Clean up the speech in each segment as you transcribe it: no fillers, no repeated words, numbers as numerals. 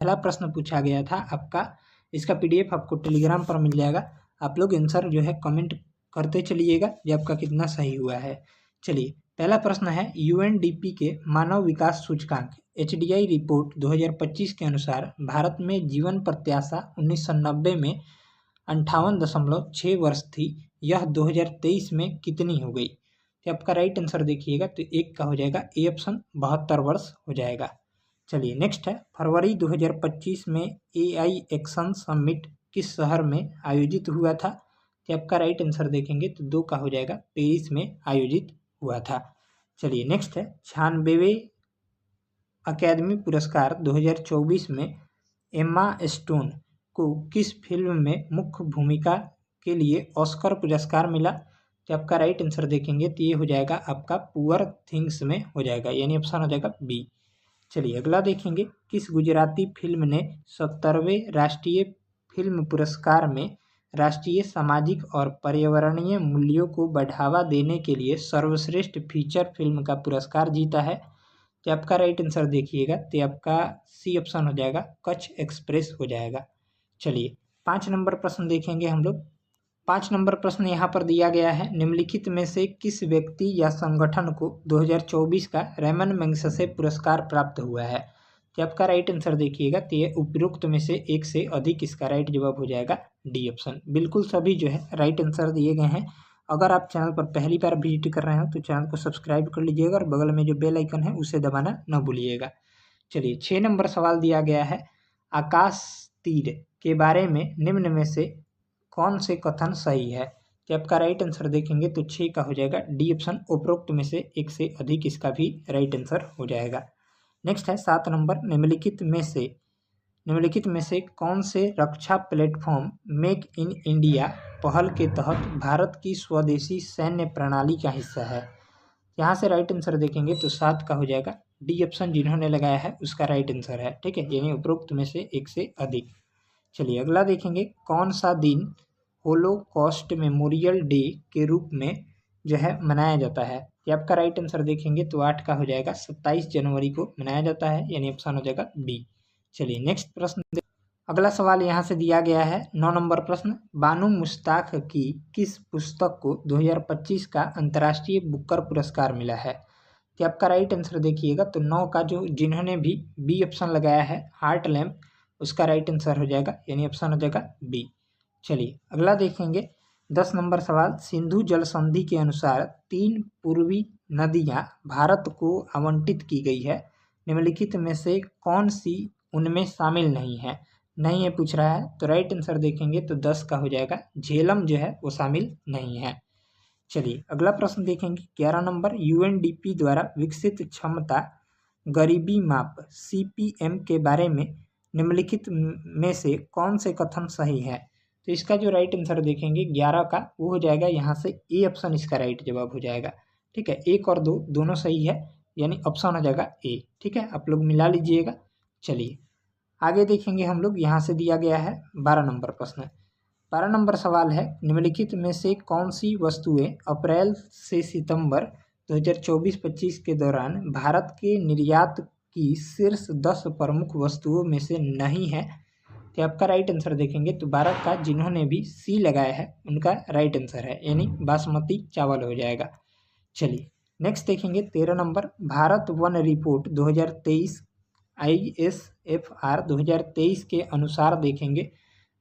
पहला प्रश्न पूछा गया था आपका, इसका पीडीएफ आपको टेलीग्राम पर मिल जाएगा। आप लोग आंसर जो है कमेंट करते चलिएगा कि आपका कितना सही हुआ है। चलिए, पहला प्रश्न है, यूएनडीपी के मानव विकास सूचकांक एचडीआई रिपोर्ट 2025 के अनुसार भारत में जीवन प्रत्याशा 1990 में 58.6 वर्ष थी, यह 2023 में कितनी हो गई? तो आपका राइट आंसर देखिएगा तो एक का हो जाएगा ए ऑप्शन 72 वर्ष हो जाएगा। चलिए नेक्स्ट है, फरवरी 2025 में एआई एक्शन समिट किस शहर में आयोजित हुआ था? तो आपका राइट आंसर देखेंगे तो दो का हो जाएगा, पेरिस में आयोजित हुआ था। चलिए नेक्स्ट है, 96वें अकेडमी पुरस्कार 2024 में एम्मा स्टोन को किस फिल्म में मुख्य भूमिका के लिए ऑस्कर पुरस्कार मिला? तो आपका राइट आंसर देखेंगे तो ये हो जाएगा आपका पुअर थिंग्स में हो जाएगा, यानी ऑप्शन हो जाएगा बी। चलिए अगला देखेंगे, किस गुजराती फिल्म ने 70वें राष्ट्रीय फिल्म पुरस्कार में राष्ट्रीय सामाजिक और पर्यावरणीय मूल्यों को बढ़ावा देने के लिए सर्वश्रेष्ठ फीचर फिल्म का पुरस्कार जीता है? तो आपका राइट आंसर देखिएगा तो आपका सी ऑप्शन हो जाएगा, कच्छ एक्सप्रेस हो जाएगा। चलिए 5 नंबर प्रश्न देखेंगे हम लोग। 5 नंबर प्रश्न यहाँ पर दिया गया है, निम्नलिखित में से किस व्यक्ति या संगठन को 2024 का रेमन मैग्सेसे पुरस्कार प्राप्त हुआ है? तो आपका राइट आंसर देखिएगा तो ये उपरोक्त में से एक से अधिक इसका राइट जवाब हो जाएगा डी ऑप्शन। बिल्कुल सभी जो है राइट आंसर दिए गए हैं। अगर आप चैनल पर पहली बार विजिट कर रहे हो तो चैनल को सब्सक्राइब कर लीजिएगा और बगल में जो बेल आइकन है उसे दबाना न भूलिएगा। चलिए 6 नंबर सवाल दिया गया है, आकाश तीर के बारे में निम्न में से कौन से कथन सही है? कि आपका राइट आंसर देखेंगे तो 6 का हो जाएगा डी ऑप्शन, उपरोक्त में से एक से अधिक इसका भी राइट आंसर हो जाएगा। नेक्स्ट है 7 नंबर, निम्नलिखित में से कौन से रक्षा प्लेटफॉर्म मेक इन इंडिया पहल के तहत भारत की स्वदेशी सैन्य प्रणाली का हिस्सा है? यहाँ से राइट आंसर देखेंगे तो 7 का हो जाएगा डी ऑप्शन, जिन्होंने लगाया है उसका राइट आंसर है। ठीक है, यानी उपरोक्त में से एक से अधिक। चलिए अगला देखेंगे, कौन सा दिन होलोकॉस्ट मेमोरियल डे के रूप में जो है मनाया जाता है? ये आपका राइट आंसर देखेंगे तो 8 का हो जाएगा, 27 जनवरी को मनाया जाता है, यानी ऑप्शन हो जाएगा बी। चलिए नेक्स्ट प्रश्न, अगला सवाल यहाँ से दिया गया है 9 नंबर प्रश्न, बानू मुश्ताक की किस पुस्तक को 2025 का अंतर्राष्ट्रीय बुकर पुरस्कार मिला है? कि आपका राइट आंसर देखिएगा तो 9 का जो जिन्होंने भी बी ऑप्शन लगाया है हार्ट लैम्प, उसका राइट आंसर हो जाएगा, यानी ऑप्शन हो जाएगा बी। चलिए अगला देखेंगे 10 नंबर सवाल, सिंधु जल संधि के अनुसार 3 पूर्वी नदियां भारत को आवंटित की गई है, निम्नलिखित में से कौन सी उनमें शामिल नहीं है? नहीं है पूछ रहा है, तो राइट आंसर देखेंगे तो 10 का हो जाएगा, झेलम जो है वो शामिल नहीं है। चलिए अगला प्रश्न देखेंगे 11 नंबर, यूएनडीपी द्वारा विकसित क्षमता गरीबी माप सीपीएम के बारे में निम्नलिखित में से कौन से कथन सही है? तो इसका जो राइट आंसर देखेंगे 11 का वो हो जाएगा, यहाँ से ए ऑप्शन इसका राइट जवाब हो जाएगा। ठीक है, 1 और 2 दोनों सही है, यानी ऑप्शन हो जाएगा ए। ठीक है, आप लोग मिला लीजिएगा। चलिए आगे देखेंगे हम लोग, यहाँ से दिया गया है 12 नंबर प्रश्न। 12 नंबर सवाल है, निम्नलिखित में से कौन सी वस्तुएं अप्रैल से सितंबर 2024-25 के दौरान भारत के निर्यात की शीर्ष 10 प्रमुख वस्तुओं में से नहीं है? तो आपका राइट आंसर देखेंगे तो 12 का जिन्होंने भी सी लगाया है उनका राइट आंसर है, यानी बासमती चावल हो जाएगा। चलिए नेक्स्ट देखेंगे 13 number, Bharat one report 2023 ISFR 2023 के अनुसार देखेंगे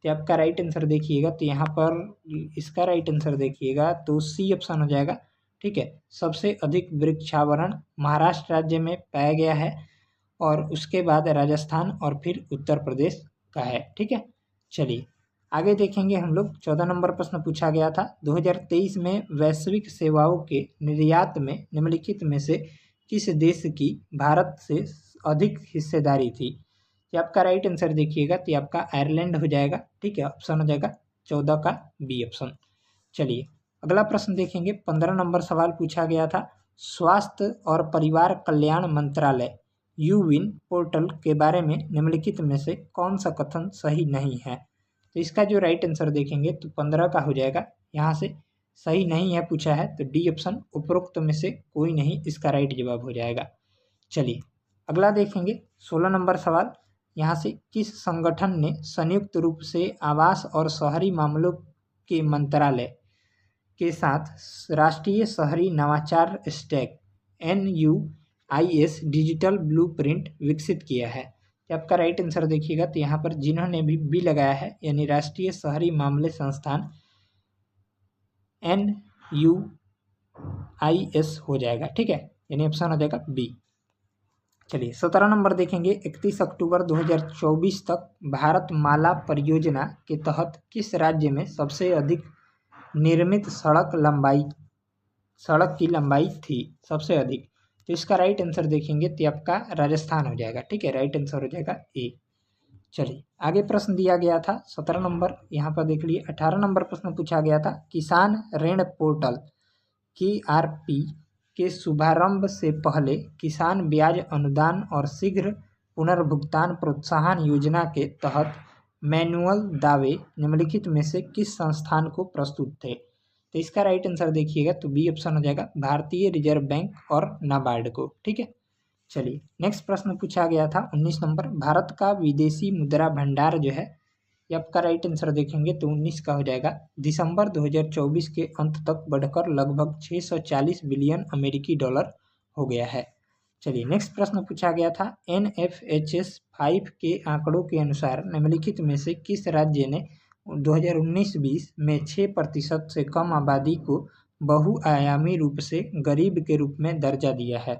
तो आपका राइट आंसर देखिएगा तो यहाँ पर इसका राइट आंसर देखिएगा तो सी ऑप्शन हो जाएगा। ठीक है, सबसे अधिक वृक्षावरण महाराष्ट्र राज्य में पाया गया है और उसके बाद राजस्थान और फिर उत्तर प्रदेश का है। ठीक है, चलिए आगे देखेंगे हम लोग 14 नंबर प्रश्न पूछा गया था, 2023 में वैश्विक सेवाओं के निर्यात में निम्नलिखित में से किस देश की भारत से अधिक हिस्सेदारी थी? ये आपका राइट आंसर देखिएगा तो आपका आयरलैंड हो जाएगा। ठीक है, ऑप्शन हो जाएगा 14 का बी ऑप्शन। चलिए अगला प्रश्न देखेंगे, 15 नंबर सवाल पूछा गया था, स्वास्थ्य और परिवार कल्याण मंत्रालय यूविन पोर्टल के बारे में निम्नलिखित में से कौन सा कथन सही नहीं है? तो इसका जो राइट आंसर देखेंगे तो 15 का हो जाएगा, यहाँ से सही नहीं है पूछा है तो डी ऑप्शन, उपरोक्त में से कोई नहीं इसका राइट जवाब हो जाएगा। चलिए अगला देखेंगे 16 नंबर सवाल, यहाँ से किस संगठन ने संयुक्त रूप से आवास और शहरी मामलों के मंत्रालय के साथ राष्ट्रीय शहरी नवाचार स्टैक NUIS डिजिटल ब्लूप्रिंट विकसित किया है? तो आपका राइट आंसर देखिएगा तो यहाँ पर जिन्होंने भी बी लगाया है यानी राष्ट्रीय शहरी मामले संस्थान NUIS हो जाएगा। ठीक है, यानी ऑप्शन हो जाएगा बी। चलिए 17 नंबर देखेंगे। 31 अक्टूबर 2024 तक भारत माला परियोजना के तहत किस राज्य में सबसे अधिक निर्मित सड़क की लंबाई थी सबसे अधिक? तो इसका राइट आंसर देखेंगे तो आपका राजस्थान हो जाएगा। ठीक है, राइट आंसर हो जाएगा ए। चलिए आगे प्रश्न दिया गया था 17 नंबर, यहाँ पर देख लिए 18 नंबर प्रश्न पूछा गया था। किसान ऋण पोर्टल KRP के शुभारंभ से पहले किसान ब्याज अनुदान और शीघ्र पुनर्भुगतान प्रोत्साहन योजना के तहत मैनुअल दावे निम्नलिखित में से किस संस्थान को प्रस्तुत थे? तो इसका राइट आंसर देखिएगा तो बी ऑप्शन हो जाएगा भारतीय रिजर्व बैंक और नाबार्ड को। ठीक है, चलिए नेक्स्ट प्रश्न पूछा गया था 19 नंबर। भारत का विदेशी मुद्रा भंडार जो है ये आपका राइट आंसर देखेंगे तो 19 का हो जाएगा दिसंबर 2024 के अंत तक बढ़कर लगभग 640 बिलियन अमेरिकी डॉलर हो गया है। चलिए नेक्स्ट प्रश्न पूछा गया था NFHS 5 के आंकड़ों के अनुसार निम्नलिखित में से किस राज्य ने 2019-20 में 6% से कम आबादी को बहुआयामी रूप से गरीब के रूप में दर्जा दिया है?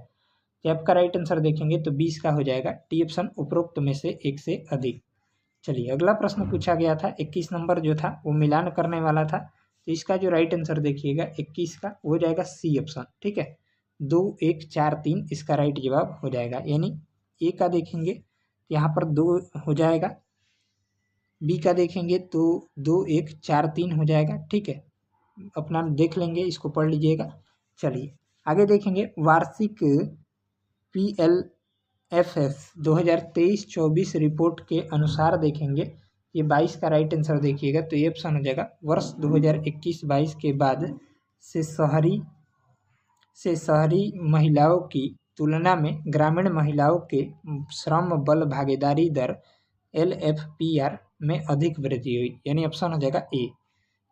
तो आपका राइट आंसर देखेंगे तो 20 का हो जाएगा टी ऑप्शन उपरोक्त में से एक से अधिक। चलिए अगला प्रश्न पूछा गया था 21 नंबर जो था वो मिलान करने वाला था। तो इसका जो राइट आंसर देखिएगा 21 का वो हो जाएगा सी ऑप्शन। ठीक है, 2 1 4 3 इसका राइट जवाब हो जाएगा। यानी ए का देखेंगे यहाँ पर 2 हो जाएगा, बी का देखेंगे तो 2 1 4 3 हो जाएगा। ठीक है, अपना देख लेंगे, इसको पढ़ लीजिएगा। चलिए आगे देखेंगे वार्षिक PLFS 2023-24 रिपोर्ट के अनुसार देखेंगे ये 22 का राइट आंसर देखिएगा तो ये ऑप्शन हो जाएगा वर्ष 2021-22 के बाद से शहरी महिलाओं की तुलना में ग्रामीण महिलाओं के श्रम बल भागीदारी दर LFPR में अधिक वृद्धि हुई, यानी ऑप्शन हो जाएगा ए।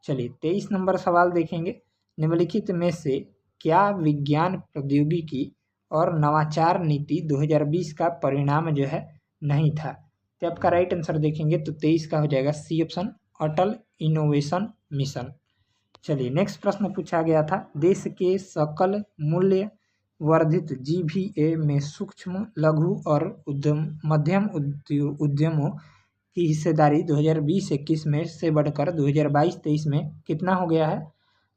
चलिए 23 नंबर सवाल देखेंगे। निम्नलिखित में से क्या विज्ञान प्रौद्योगिकी और नवाचार नीति 2020 का परिणाम जो है नहीं था? तो आपका राइट आंसर देखेंगे तो 23 का हो जाएगा सी ऑप्शन अटल इनोवेशन मिशन। चलिए नेक्स्ट प्रश्न पूछा गया था देश के सकल मूल्य वर्धित GVA में सूक्ष्म लघु और मध्यम उद्यमों की हिस्सेदारी 2020-21 में से बढ़कर 2022-23 में कितना हो गया है?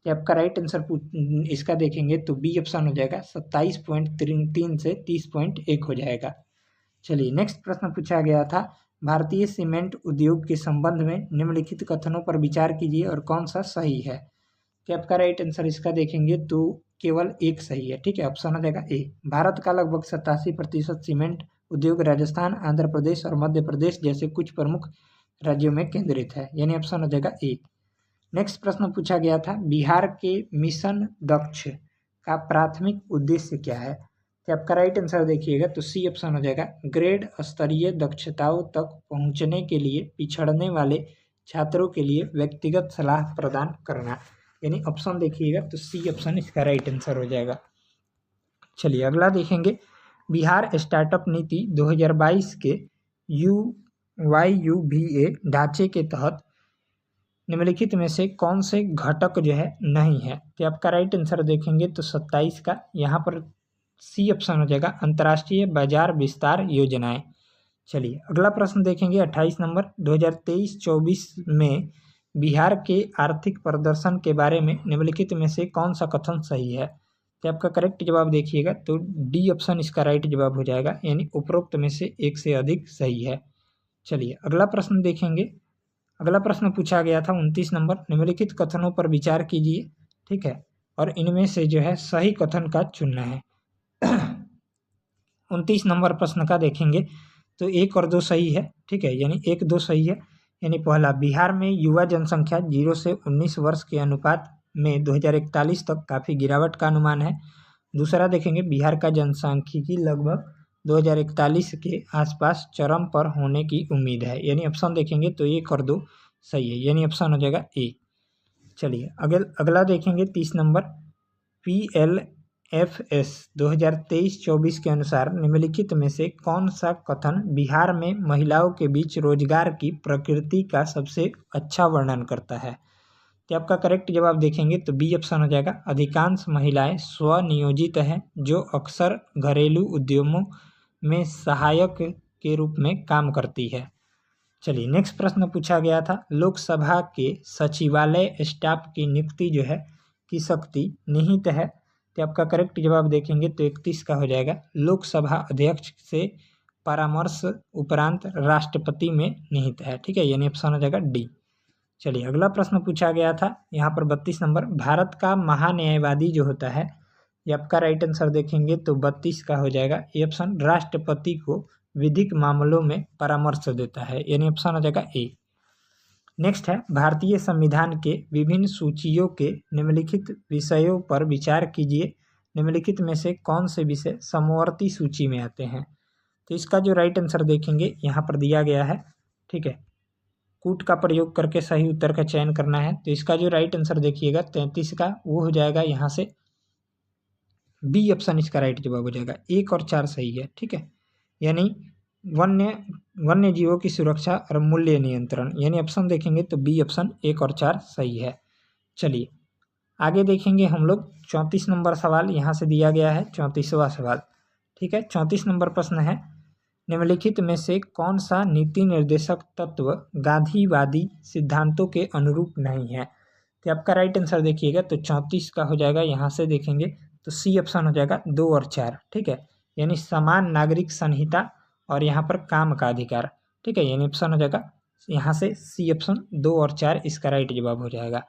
तो आपका राइट आंसर इसका देखेंगे तो बी ऑप्शन हो जाएगा 27.3 से 30.1 हो जाएगा। चलिए नेक्स्ट प्रश्न पूछा गया था भारतीय सीमेंट उद्योग के संबंध में निम्नलिखित कथनों पर विचार कीजिए और कौन सा सही है? तो आपका राइट आंसर इसका देखेंगे तो केवल एक सही है। ठीक है, ऑप्शन हो जाएगा ए। भारत का लगभग 87% सीमेंट उद्योग राजस्थान, आंध्र प्रदेश और मध्य प्रदेश जैसे कुछ प्रमुख राज्यों में केंद्रित है, यानी ऑप्शन हो जाएगा ए। नेक्स्ट प्रश्न पूछा गया था बिहार के मिशन दक्ष का प्राथमिक उद्देश्य क्या है? तो आपका राइट आंसर देखिएगा तो सी ऑप्शन हो जाएगा ग्रेड स्तरीय दक्षताओं तक पहुंचने के लिए पिछड़ने वाले छात्रों के लिए व्यक्तिगत सलाह प्रदान करना, यानी ऑप्शन देखिएगा तो सी ऑप्शन इसका राइट आंसर हो जाएगा। चलिए अगला देखेंगे बिहार स्टार्टअप नीति 2022 के UYUVA ढांचे के तहत निम्नलिखित में से कौन से घटक जो है नहीं है? तो आपका राइट आंसर देखेंगे तो 27 का यहाँ पर सी ऑप्शन हो जाएगा अंतर्राष्ट्रीय बाजार विस्तार योजनाएं। चलिए अगला प्रश्न देखेंगे 28 नंबर 2023-24 में बिहार के आर्थिक प्रदर्शन के बारे में निम्नलिखित में से कौन सा कथन सही है? तो आपका करेक्ट जवाब देखिएगा तो डी ऑप्शन इसका राइट जवाब हो जाएगा, यानी उपरोक्त में से एक से अधिक सही है। चलिए अगला प्रश्न देखेंगे। अगला प्रश्न पूछा गया था 29 नंबर निम्नलिखित कथनों पर विचार कीजिए। ठीक है, और इनमें से जो है सही कथन का चुनना है। 29 नंबर प्रश्न का देखेंगे तो 1 और 2 सही है। ठीक है, यानी 1 2 सही है। यानी पहला बिहार में युवा जनसंख्या 0 से 19 वर्ष के अनुपात में 2041 तक काफ़ी गिरावट का अनुमान है। दूसरा देखेंगे बिहार का जनसांख्यिकी लगभग 2041 के आसपास चरम पर होने की उम्मीद है। यानी ऑप्शन देखेंगे तो 1 और 2 सही है, यानी ऑप्शन हो जाएगा ए। चलिए अगला देखेंगे 30 नंबर। PLFS 2023-24 के अनुसार निम्नलिखित में से कौन सा कथन बिहार में महिलाओं के बीच रोजगार की प्रकृति का सबसे अच्छा वर्णन करता है? तो आपका करेक्ट जवाब देखेंगे तो बी ऑप्शन हो जाएगा। अधिकांश महिलाएं स्वनियोजित हैं जो अक्सर घरेलू उद्यमों में सहायक के रूप में काम करती है। चलिए नेक्स्ट प्रश्न पूछा गया था, लोकसभा के सचिवालय स्टाफ की नियुक्ति जो है की शक्ति निहित है। तो आपका करेक्ट जवाब देखेंगे तो 31 का हो जाएगा। लोकसभा अध्यक्ष से परामर्श उपरांत राष्ट्रपति में निहित है। ठीक है, यानी ऑप्शन हो जाएगा डी। चलिए अगला प्रश्न पूछा गया था यहाँ पर 32 नंबर। भारत का महान्यायवादी जो होता है, ये आपका राइट आंसर देखेंगे तो 32 का हो जाएगा। ये ऑप्शन राष्ट्रपति को विधिक मामलों में परामर्श देता है, यानी ऑप्शन हो जाएगा ए। नेक्स्ट है, भारतीय संविधान के विभिन्न सूचियों के निम्नलिखित विषयों पर विचार कीजिए। निम्नलिखित में से कौन से विषय समवर्ती सूची में आते हैं? तो इसका जो राइट आंसर देखेंगे यहाँ पर दिया गया है। ठीक है, कूट का प्रयोग करके सही उत्तर का चयन करना है। तो इसका जो राइट आंसर देखिएगा 33 का, वो हो जाएगा यहाँ से बी ऑप्शन इसका राइट जवाब हो जाएगा। 1 और 4 सही है। ठीक है, यानी वन्य जीवों की सुरक्षा और मूल्य नियंत्रण, यानी ऑप्शन देखेंगे तो बी ऑप्शन 1 और 4 सही है। चलिए आगे देखेंगे हम लोग 34 नंबर सवाल यहाँ से दिया गया है, 34वां सवाल। ठीक है, 34 नंबर प्रश्न है, निम्नलिखित में से कौन सा नीति निर्देशक तत्व गांधीवादी सिद्धांतों के अनुरूप नहीं है? तो आपका राइट आंसर देखिएगा तो 34 का हो जाएगा। यहाँ से देखेंगे तो सी ऑप्शन हो जाएगा 2 और 4। ठीक है, यानी समान नागरिक संहिता और यहाँ पर काम का अधिकार। ठीक है, यानी ऑप्शन हो जाएगा यहाँ से सी ऑप्शन 2 और 4 इसका राइट जवाब हो जाएगा।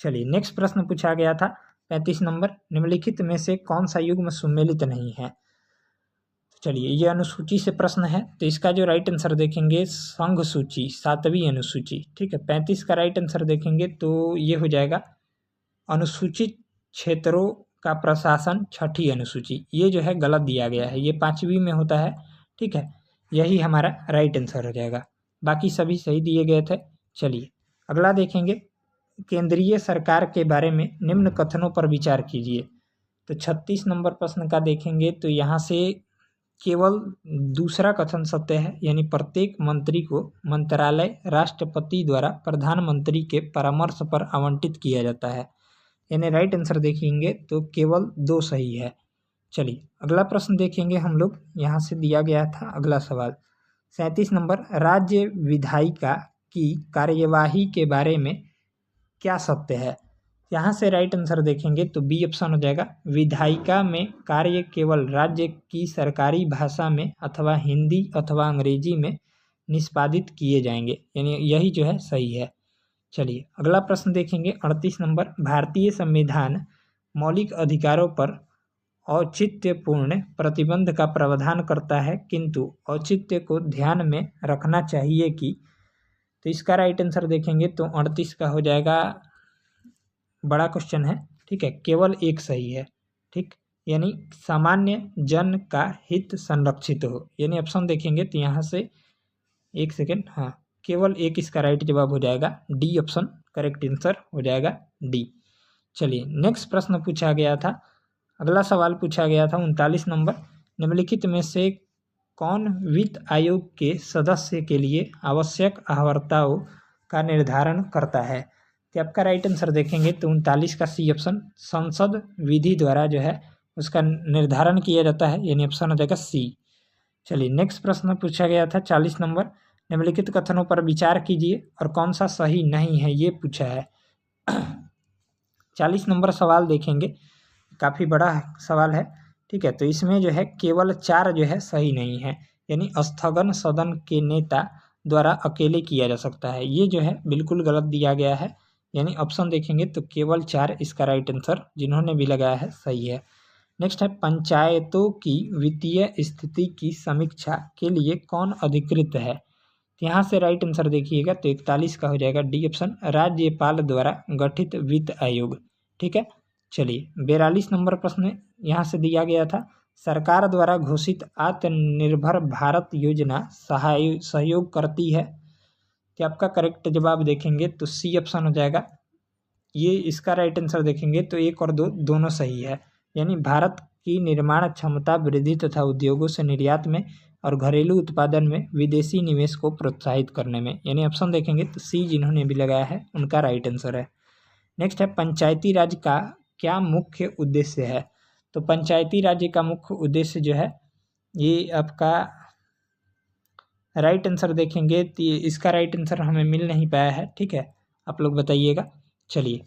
चलिए नेक्स्ट प्रश्न पूछा गया था 35 नंबर। निम्नलिखित में से कौन सा युग्म सुमेलित नहीं है? चलिए ये अनुसूची से प्रश्न है, तो इसका जो राइट आंसर देखेंगे संघ सूची 7वीं अनुसूची। ठीक है, 35 का राइट आंसर देखेंगे तो ये हो जाएगा अनुसूचित क्षेत्रों का प्रशासन 6ठी अनुसूची। ये जो है गलत दिया गया है, ये 5वीं में होता है। ठीक है, यही हमारा राइट आंसर हो जाएगा, बाकी सभी सही दिए गए थे। चलिए अगला देखेंगे, केंद्रीय सरकार के बारे में निम्न कथनों पर विचार कीजिए। तो 36 नंबर प्रश्न का देखेंगे तो यहाँ से केवल दूसरा कथन सत्य है, यानी प्रत्येक मंत्री को मंत्रालय राष्ट्रपति द्वारा प्रधानमंत्री के परामर्श पर आवंटित किया जाता है। यानी राइट आंसर देखेंगे तो केवल 2 सही है। चलिए अगला प्रश्न देखेंगे हम लोग, यहाँ से दिया गया था अगला सवाल 37 नंबर। राज्य विधायिका की कार्यवाही के बारे में क्या सत्य है? यहाँ से राइट आंसर देखेंगे तो बी ऑप्शन हो जाएगा। विधायिका में कार्य केवल राज्य की सरकारी भाषा में अथवा हिंदी अथवा अंग्रेजी में निष्पादित किए जाएंगे, यानी यही जो है सही है। चलिए अगला प्रश्न देखेंगे 38 नंबर। भारतीय संविधान मौलिक अधिकारों पर औचित्यपूर्ण प्रतिबंध का प्रावधान करता है, किंतु औचित्य को ध्यान में रखना चाहिए कि। तो इसका राइट आंसर देखेंगे तो 38 का हो जाएगा, बड़ा क्वेश्चन है। ठीक है, केवल 1 सही है। ठीक, यानी सामान्य जन का हित संरक्षित हो, यानी ऑप्शन देखेंगे तो यहाँ से 1 सेकेंड, हाँ केवल 1 इसका राइट जवाब हो जाएगा। डी ऑप्शन करेक्ट आंसर हो जाएगा डी। चलिए नेक्स्ट प्रश्न पूछा गया था, अगला सवाल पूछा गया था 39 नंबर। निम्नलिखित में से कौन वित्त आयोग के सदस्य के लिए आवश्यक अहर्ताओं का निर्धारण करता है? तो आपका राइट आंसर देखेंगे तो 39 का सी ऑप्शन संसद विधि द्वारा जो है उसका निर्धारण किया जाता है, यानी ऑप्शन हो जाएगा सी। चलिए नेक्स्ट प्रश्न पूछा गया था 40 नंबर। निम्नलिखित कथनों पर विचार कीजिए और कौन सा सही नहीं है, ये पूछा है। 40 नंबर सवाल देखेंगे, काफ़ी बड़ा सवाल है। ठीक है, तो इसमें जो है केवल 4 जो है सही नहीं है, यानी स्थगन सदन के नेता द्वारा अकेले किया जा सकता है, ये जो है बिल्कुल गलत दिया गया है। यानी ऑप्शन देखेंगे तो केवल 4 इसका राइट आंसर जिन्होंने भी लगाया है सही है। नेक्स्ट है, पंचायतों की वित्तीय स्थिति की समीक्षा के लिए कौन अधिकृत है? यहाँ से राइट आंसर देखिएगा तो 41 का हो जाएगा। डी ऑप्शन राज्यपाल द्वारा गठित वित्त आयोग। ठीक है, चलिए 42 नंबर प्रश्न यहाँ से दिया गया था, सरकार द्वारा घोषित आत्मनिर्भर भारत योजना सहयोग करती है। तो आपका करेक्ट जवाब देखेंगे तो सी ऑप्शन हो जाएगा। ये इसका राइट आंसर देखेंगे तो 1 और 2 दोनों सही है। यानी भारत की निर्माण क्षमता वृद्धि तथा उद्योगों से निर्यात में और घरेलू उत्पादन में विदेशी निवेश को प्रोत्साहित करने में, यानी ऑप्शन देखेंगे तो सी जिन्होंने भी लगाया है उनका राइट आंसर है। नेक्स्ट है पंचायती राज का क्या मुख्य उद्देश्य है। तो पंचायती राज का मुख्य उद्देश्य जो है ये आपका राइट आंसर देखेंगे तो इसका राइट आंसर हमें मिल नहीं पाया है, ठीक है, आप लोग बताइएगा। चलिए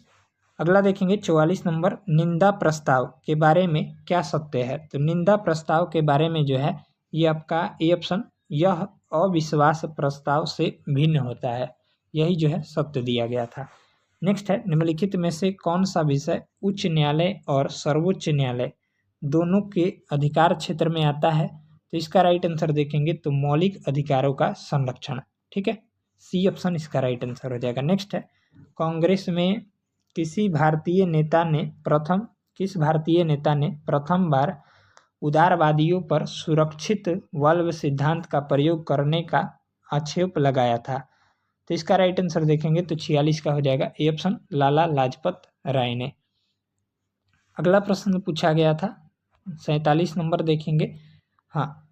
अगला देखेंगे 44 नंबर, निंदा प्रस्ताव के बारे में क्या सत्य है। तो निंदा प्रस्ताव के बारे में जो है ये आपका ए ऑप्शन, यह अविश्वास प्रस्ताव से भिन्न होता है, यही जो है सत्य दिया गया था। नेक्स्ट है निम्नलिखित में से कौन सा विषय उच्च न्यायालय और सर्वोच्च न्यायालय दोनों के अधिकार क्षेत्र में आता है। तो इसका राइट आंसर देखेंगे तो मौलिक अधिकारों का संरक्षण, ठीक है, सी ऑप्शन इसका राइट आंसर हो जाएगा। नेक्स्ट है कांग्रेस में किस भारतीय नेता ने प्रथम बार उदारवादियों पर सुरक्षित वल्व सिद्धांत का प्रयोग करने का आक्षेप लगाया था। तो इसका राइट आंसर देखेंगे तो 46 का हो जाएगा, ए ऑप्शन लाला लाजपत राय ने। अगला प्रश्न पूछा गया था 47 नंबर देखेंगे। हाँ,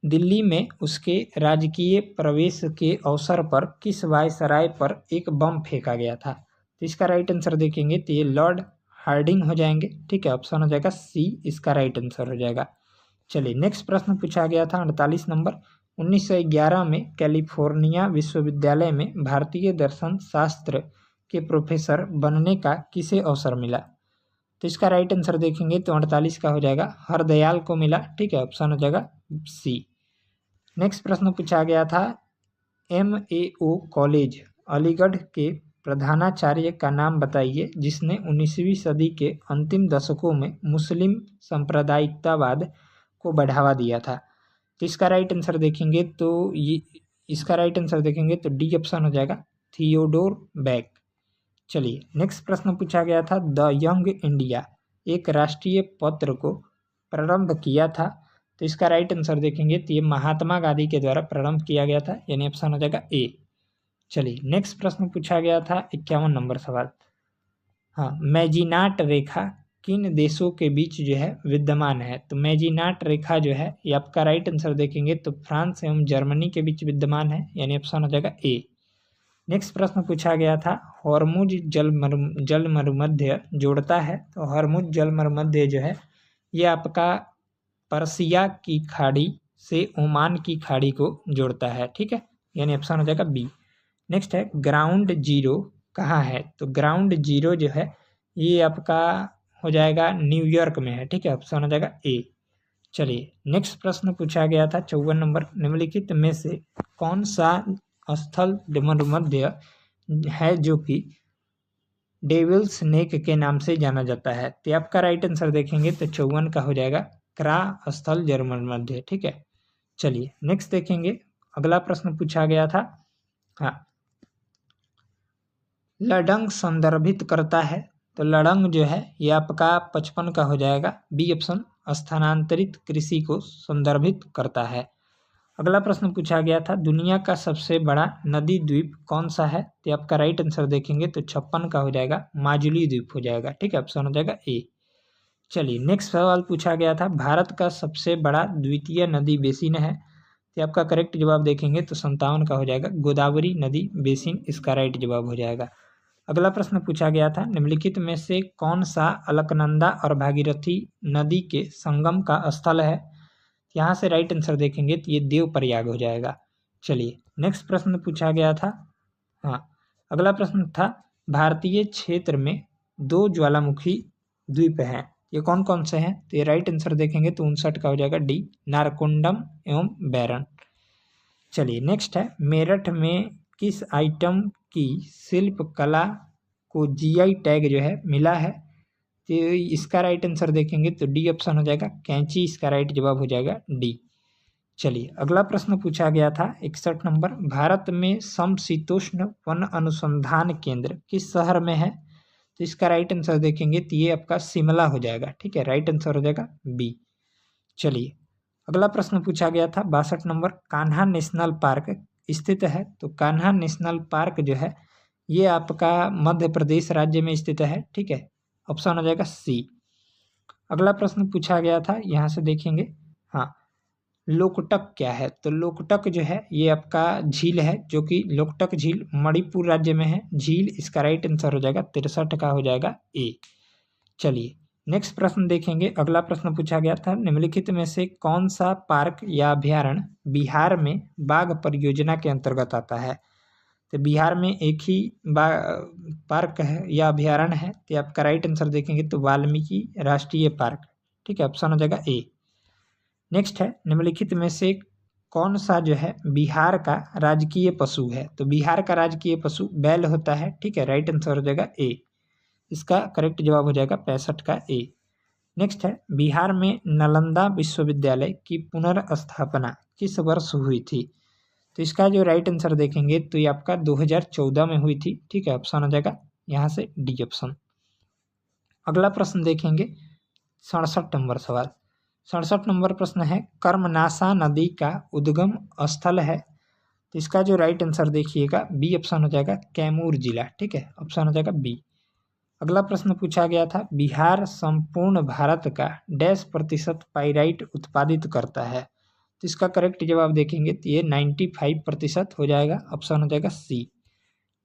दिल्ली में उसके राजकीय प्रवेश के अवसर पर किस वायसराय पर एक बम फेंका गया था। तो इसका राइट आंसर देखेंगे तो ये लॉर्ड हार्डिंग हो जाएंगे, ठीक है, ऑप्शन हो जाएगा सी इसका राइट आंसर हो जाएगा। चलिए नेक्स्ट प्रश्न पूछा गया था 48 नंबर, 1911 में कैलिफोर्निया विश्वविद्यालय में भारतीय दर्शन शास्त्र के प्रोफेसर बनने का किसे अवसर मिला। तो इसका राइट आंसर देखेंगे तो 48 का हो जाएगा हरदयाल को मिला, ठीक है, ऑप्शन हो जाएगा सी। नेक्स्ट प्रश्न पूछा गया था MAO कॉलेज अलीगढ़ के प्रधानाचार्य का नाम बताइए जिसने 19वीं सदी के अंतिम दशकों में मुस्लिम सांप्रदायिकतावाद को बढ़ावा दिया था। तो इसका राइट आंसर देखेंगे तो इसका राइट आंसर देखेंगे तो डी ऑप्शन हो जाएगा थियोडोर बैक। चलिए नेक्स्ट प्रश्न पूछा गया था द यंग इंडिया एक राष्ट्रीय पत्र को प्रारंभ किया था। तो इसका राइट आंसर देखेंगे तो ये महात्मा गांधी के द्वारा प्रारंभ किया गया था, यानी ऑप्शन हो जाएगा ए। चलिए नेक्स्ट प्रश्न पूछा गया था 51 नंबर सवाल। हाँ, मैजिनाट रेखा किन देशों के बीच जो है विद्यमान है। तो मैजिनाट रेखा जो है ये आपका राइट आंसर देखेंगे तो फ्रांस एवं जर्मनी के बीच विद्यमान है, यानी ऑप्शन हो जाएगा ए। नेक्स्ट प्रश्न पूछा गया था हॉर्मुज जल मरुमध्य जोड़ता है। तो हॉर्मुज जल मरुमध्य जो है ये आपका पर्सिया की खाड़ी से ओमान की खाड़ी को जोड़ता है, ठीक है, यानी ऑप्शन हो जाएगा बी। नेक्स्ट है ग्राउंड जीरो कहाँ है। तो ग्राउंड जीरो जो है ये आपका हो जाएगा न्यूयॉर्क में है, ठीक है, ऑप्शन हो जाएगा ए। चलिए नेक्स्ट प्रश्न पूछा गया था 54 नंबर, निम्नलिखित में से कौन सा स्थल मरुमध्य है जो कि डेविल्स नेक के नाम से जाना जाता है। तो आपका राइट आंसर देखेंगे तो 54 का हो जाएगा क्रा स्थल जर्मन मध्य, ठीक है। चलिए नेक्स्ट देखेंगे, अगला प्रश्न पूछा गया था, हाँ, लडंग संदर्भित करता है। तो लडंग जो है ये आपका 55 का हो जाएगा, बी ऑप्शन स्थानांतरित कृषि को संदर्भित करता है। अगला प्रश्न पूछा गया था दुनिया का सबसे बड़ा नदी द्वीप कौन सा है। तो आपका राइट आंसर देखेंगे तो 56 का हो जाएगा माजुली द्वीप हो जाएगा, ठीक है, ऑप्शन हो जाएगा ए। चलिए नेक्स्ट सवाल पूछा गया था भारत का सबसे बड़ा द्वितीय नदी बेसिन है। तो आपका करेक्ट जवाब देखेंगे तो 57 का हो जाएगा गोदावरी नदी बेसिन इसका राइट जवाब हो जाएगा। अगला प्रश्न पूछा गया था निम्नलिखित में से कौन सा अलकनंदा और भागीरथी नदी के संगम का स्थल है। यहाँ से राइट आंसर देखेंगे तो ये देवप्रयाग हो जाएगा। चलिए नेक्स्ट प्रश्न पूछा गया था, हाँ, अगला प्रश्न था भारतीय क्षेत्र में 2 ज्वालामुखी द्वीप हैं, ये कौन कौन से हैं। तो ये राइट आंसर देखेंगे तो 59 का हो जाएगा डी नारकोंडम एवं बैरन। चलिए नेक्स्ट है मेरठ में किस आइटम की शिल्प कला को GI टैग जो है मिला है। तो इसका राइट आंसर देखेंगे तो डी ऑप्शन हो जाएगा कैंची इसका राइट जवाब हो जाएगा डी। चलिए अगला प्रश्न पूछा गया था 61 नंबर, भारत में समशीतोष्ण वन अनुसंधान केंद्र किस शहर में है। तो इसका राइट आंसर देखेंगे तो ये आपका शिमला हो जाएगा, ठीक है, राइट आंसर हो जाएगा बी। चलिए अगला प्रश्न पूछा गया था 62 नंबर, कान्हा नेशनल पार्क स्थित है। तो कान्हा नेशनल पार्क जो है ये आपका मध्य प्रदेश राज्य में स्थित है। ठीक है, ऑप्शन हो जाएगा सी। अगला प्रश्न पूछा गया था, यहाँ से देखेंगे, हाँ, लोकटक क्या है। तो लोकटक जो है ये आपका झील है, जो कि लोकटक झील मणिपुर राज्य में है झील। इसका राइट आंसर हो जाएगा 63 का हो जाएगा ए। चलिए नेक्स्ट प्रश्न देखेंगे। अगला प्रश्न पूछा गया था, निम्नलिखित में से कौन सा पार्क या अभ्यारण्य बिहार में बाघ परियोजना के अंतर्गत आता है। तो बिहार में एक ही पार्क है या अभ्यारण्य है। तो आपका राइट आंसर देखेंगे तो वाल्मीकि राष्ट्रीय पार्क। ठीक है, ऑप्शन हो जाएगा ए। नेक्स्ट है, निम्नलिखित में से कौन सा जो है बिहार का राजकीय पशु है। तो बिहार का राजकीय पशु बैल होता है। ठीक है, राइट आंसर हो जाएगा ए। इसका करेक्ट जवाब हो जाएगा 65 का ए। नेक्स्ट है, बिहार में नालंदा विश्वविद्यालय की पुनर्स्थापना किस वर्ष हुई थी। तो इसका जो राइट आंसर देखेंगे तो ये आपका 2014 में हुई थी। ठीक है, ऑप्शन हो जाएगा यहाँ से डी ऑप्शन। अगला प्रश्न देखेंगे 67 नंबर सवाल। 67 नंबर प्रश्न है, कर्मनाशा नदी का उद्गम स्थल है। तो इसका जो राइट आंसर देखिएगा बी ऑप्शन हो जाएगा कैमूर जिला। ठीक है, ऑप्शन हो जाएगा बी। अगला प्रश्न पूछा गया था, बिहार संपूर्ण भारत का डैश प्रतिशत पाइराइट उत्पादित करता है। तो इसका करेक्ट जवाब देखेंगे तो ये 95% हो जाएगा। ऑप्शन हो जाएगा सी।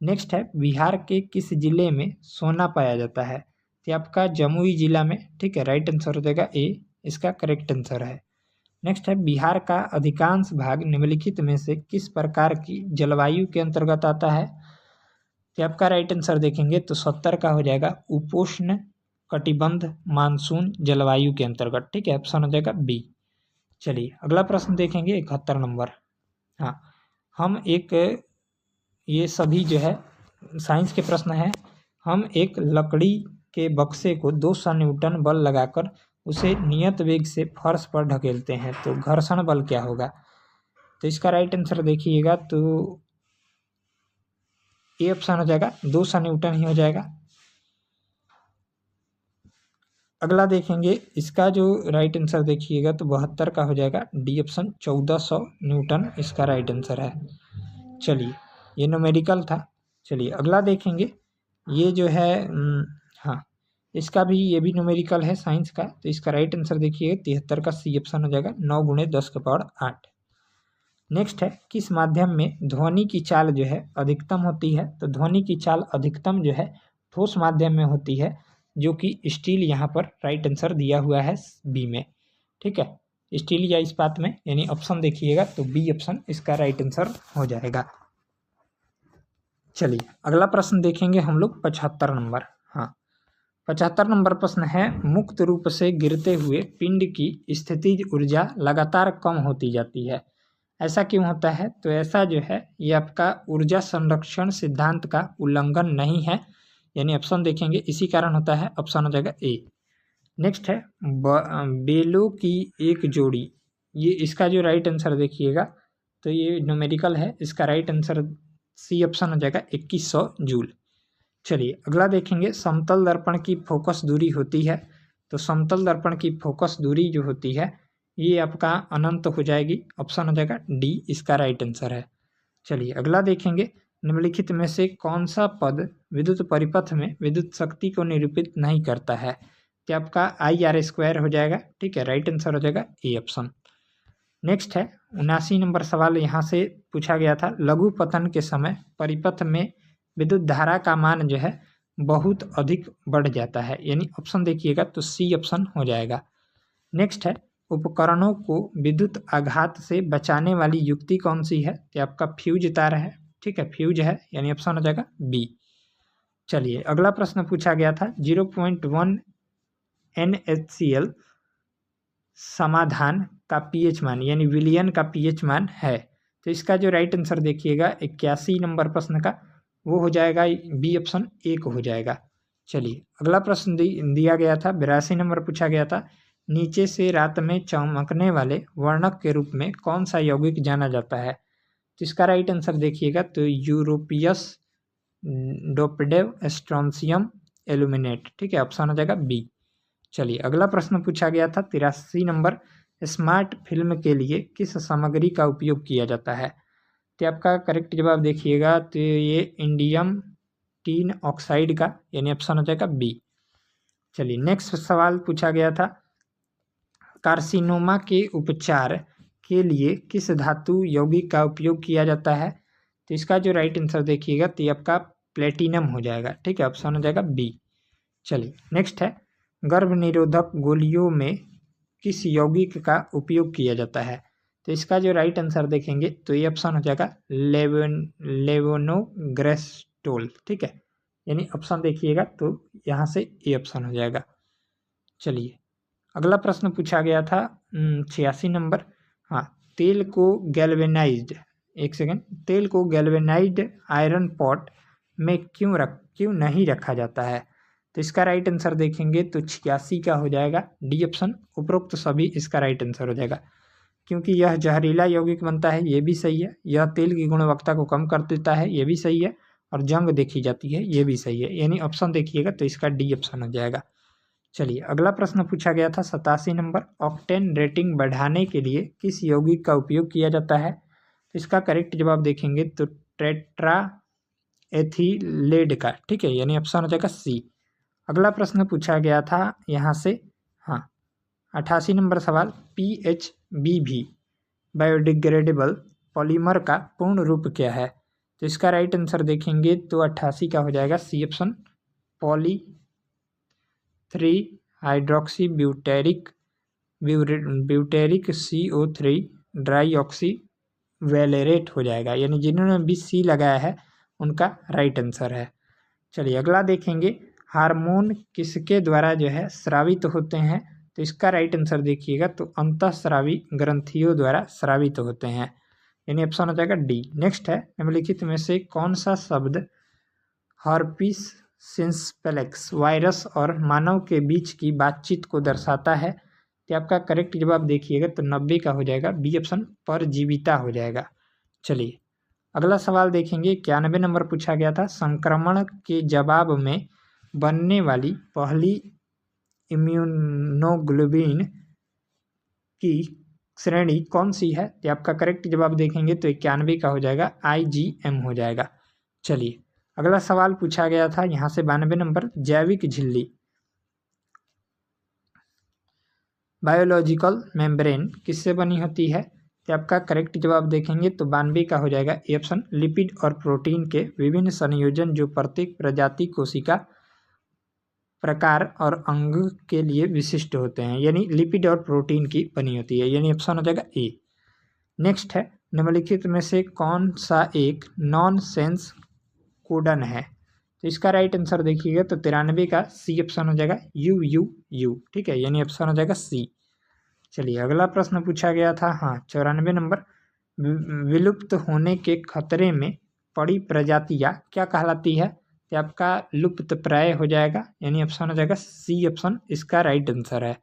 नेक्स्ट है, बिहार के किस जिले में सोना पाया जाता है। तो आपका जमुई जिला में। ठीक है, राइट आंसर हो जाएगा ए। इसका करेक्ट आंसर है। नेक्स्ट है, बिहार का अधिकांश भाग निम्नलिखित में से किस प्रकार की जलवायु के अंतर्गत आता है। तो आपका राइट आंसर देखेंगे तो 70 का हो जाएगा उपोष्ण कटिबंध मानसून जलवायु के अंतर्गत। ठीक है, ऑप्शन हो जाएगा बी। चलिए अगला प्रश्न देखेंगे 71 नंबर। हाँ, हम एक, ये सभी जो है साइंस के प्रश्न है। हम एक लकड़ी के बक्से को 200 न्यूटन बल लगाकर उसे नियत वेग से फर्श पर ढकेलते हैं, तो घर्षण बल क्या होगा। तो इसका राइट आंसर देखिएगा तो ए ऑप्शन हो जाएगा 200 न्यूटन ही हो जाएगा। अगला देखेंगे, इसका जो राइट आंसर देखिएगा तो 72 का हो जाएगा डी ऑप्शन 1400 न्यूटन इसका राइट आंसर है। चलिए ये न्यूमेरिकल था। चलिए अगला देखेंगे, ये जो है हाँ, इसका भी, ये भी न्यूमेरिकल है साइंस का। तो इसका राइट आंसर देखिए 73 का सी ऑप्शन हो जाएगा 9 × 10⁸। नेक्स्ट है, किस माध्यम में ध्वनि की चाल जो है अधिकतम होती है। तो ध्वनि की चाल अधिकतम जो है ठोस माध्यम में होती है, जो कि स्टील यहाँ पर राइट आंसर दिया हुआ है बी में। ठीक है, स्टील या इस्पात में, यानी ऑप्शन देखिएगा तो बी ऑप्शन इसका राइट आंसर हो जाएगा। चलिए अगला प्रश्न देखेंगे हम लोग 75 नंबर। हाँ, 75 नंबर प्रश्न है, मुक्त रूप से गिरते हुए पिंड की स्थितिज ऊर्जा लगातार कम होती जाती है, ऐसा क्यों होता है। तो ऐसा जो है ये आपका ऊर्जा संरक्षण सिद्धांत का उल्लंघन नहीं है, यानी ऑप्शन देखेंगे इसी कारण होता है। ऑप्शन हो जाएगा ए। नेक्स्ट है, बेलों की एक जोड़ी, ये इसका जो राइट आंसर देखिएगा तो ये न्यूमेरिकल है। इसका राइट आंसर सी ऑप्शन हो जाएगा 2100 जूल। चलिए अगला देखेंगे, समतल दर्पण की फोकस दूरी होती है। तो समतल दर्पण की फोकस दूरी जो होती है ये आपका अनंत हो जाएगी। ऑप्शन हो जाएगा डी इसका राइट आंसर है। चलिए अगला देखेंगे, निम्नलिखित में से कौन सा पद विद्युत परिपथ में विद्युत शक्ति को निरूपित नहीं करता है। तो आपका IR² हो जाएगा। ठीक है, राइट आंसर हो जाएगा ए ऑप्शन। नेक्स्ट है 79 नंबर सवाल, यहाँ से पूछा गया था, लघु पतन के समय परिपथ में विद्युत धारा का मान जो है बहुत अधिक बढ़ जाता है, यानी ऑप्शन देखिएगा तो सी ऑप्शन हो जाएगा। नेक्स्ट है, उपकरणों को विद्युत आघात से बचाने वाली युक्ति कौन सी है। तो आपका फ्यूज तार है। ठीक है, फ्यूज है, यानी ऑप्शन हो जाएगा बी। चलिए अगला प्रश्न पूछा गया था, 0.1 NaCl समाधान का पीएच मान, यानी विलियन का पीएच मान है। तो इसका जो राइट आंसर देखिएगा 81 नंबर प्रश्न का, वो हो जाएगा बी ऑप्शन ए को हो जाएगा। चलिए अगला प्रश्न दिया गया था 82 नंबर पूछा गया था, नीचे से रात में चमकने वाले वर्णक के रूप में कौन सा यौगिक जाना जाता है। तो इसका राइट आंसर देखिएगा तो यूरोपियस डोपेडेव स्ट्रोंसियम एल्यूमिनेट। ठीक है, ऑप्शन हो जाएगा बी। चलिए अगला प्रश्न पूछा गया था 83 नंबर, स्मार्ट फिल्म के लिए किस सामग्री का उपयोग किया जाता है? तो आपका करेक्ट जवाब देखिएगा तो ये इंडियम टीन ऑक्साइड का यानी ऑप्शन हो जाएगा बी। चलिए नेक्स्ट सवाल पूछा गया था, कार्सिनोमा के उपचार के लिए किस धातु यौगिक का उपयोग किया जाता है? तो इसका जो राइट आंसर देखिएगा तो ये आपका प्लेटिनम हो जाएगा। ठीक है, ऑप्शन हो जाएगा बी। चलिए नेक्स्ट है, गर्भ निरोधक गोलियों में किस यौगिक का उपयोग किया जाता है? तो इसका जो राइट आंसर देखेंगे तो ये ऑप्शन हो जाएगा लेवोनोग्रेस्टोल। ठीक है, यानी ऑप्शन देखिएगा तो यहाँ से ए ऑप्शन हो जाएगा। चलिए अगला प्रश्न पूछा गया था 86 नंबर। हाँ, तेल को गैल्वेनाइज्ड, एक सेकेंड, तेल को गैल्वेनाइज्ड आयरन पॉट में क्यों नहीं रखा जाता है? तो इसका राइट आंसर देखेंगे तो 86 का हो जाएगा डी ऑप्शन, उपरोक्त सभी इसका राइट आंसर हो जाएगा। क्योंकि यह जहरीला यौगिक बनता है, ये भी सही है, यह तेल की गुणवत्ता को कम कर देता है, ये भी सही है, और जंग देखी जाती है, ये भी सही है, यानी ऑप्शन देखिएगा तो इसका डी ऑप्शन हो जाएगा। चलिए अगला प्रश्न पूछा गया था 87 नंबर, ऑक्टेन रेटिंग बढ़ाने के लिए किस यौगिक का उपयोग किया जाता है? तो इसका करेक्ट जवाब देखेंगे तो टेट्रा एथिलेड का। ठीक है, यानी ऑप्शन हो जाएगा सी। अगला प्रश्न पूछा गया था यहाँ से, हाँ 88 नंबर सवाल, PHBV बायोडिग्रेडेबल पॉलीमर का पूर्ण रूप क्या है? तो इसका राइट आंसर देखेंगे तो 88 का हो जाएगा C option, poly 3 hydroxy butyric CO3 hydroxy valerate हो जाएगा, यानी जिन्होंने भी सी लगाया है उनका राइट आंसर है। चलिए अगला देखेंगे, हार्मोन किसके द्वारा जो है स्रावित होते हैं? तो इसका राइट आंसर देखिएगा तो अंतःस्रावी ग्रंथियों द्वारा स्रावित होते हैं, यानी ऑप्शन हो जाएगा डी। नेक्स्ट है, निम्नलिखित में से कौन सा शब्द हर्पिस सिम्प्लेक्स वायरस और मानव के बीच की बातचीत को दर्शाता है? तो आपका करेक्ट जवाब देखिएगा तो 90 का हो जाएगा बी ऑप्शन, परजीविता हो जाएगा। चलिए अगला सवाल देखेंगे, 91 नंबर पूछा गया था, संक्रमण के जवाब में बनने वाली पहली इम्यूनोग्लोबिन की श्रेणी कौन सी है? तो आपका करेक्ट जवाब देखेंगे तो 91 का हो जाएगा IgM हो जाएगा। चलिए अगला सवाल पूछा गया था यहाँ से 92 नंबर, जैविक झिल्ली बायोलॉजिकल मेम्ब्रेन किससे बनी होती है? तो आपका करेक्ट जवाब देखेंगे तो 92 का हो जाएगा ए ऑप्शन, लिपिड और प्रोटीन के विभिन्न संयोजन जो प्रत्येक प्रजाति कोशिका प्रकार और अंग के लिए विशिष्ट होते हैं, यानी लिपिड और प्रोटीन की बनी होती है, यानी ऑप्शन हो जाएगा ए। नेक्स्ट है, निम्नलिखित में से कौन सा एक नॉन सेंस कोडन है? तो इसका राइट आंसर देखिएगा तो 93 का सी ऑप्शन हो जाएगा UUU। ठीक है, यानी ऑप्शन हो जाएगा सी। चलिए अगला प्रश्न पूछा गया था, हाँ 94 नंबर, विलुप्त होने के खतरे में पड़ी प्रजातियां क्या कहलाती है? तो आपका लुप्त प्राय हो जाएगा, यानी ऑप्शन हो जाएगा सी ऑप्शन, इसका राइट आंसर है।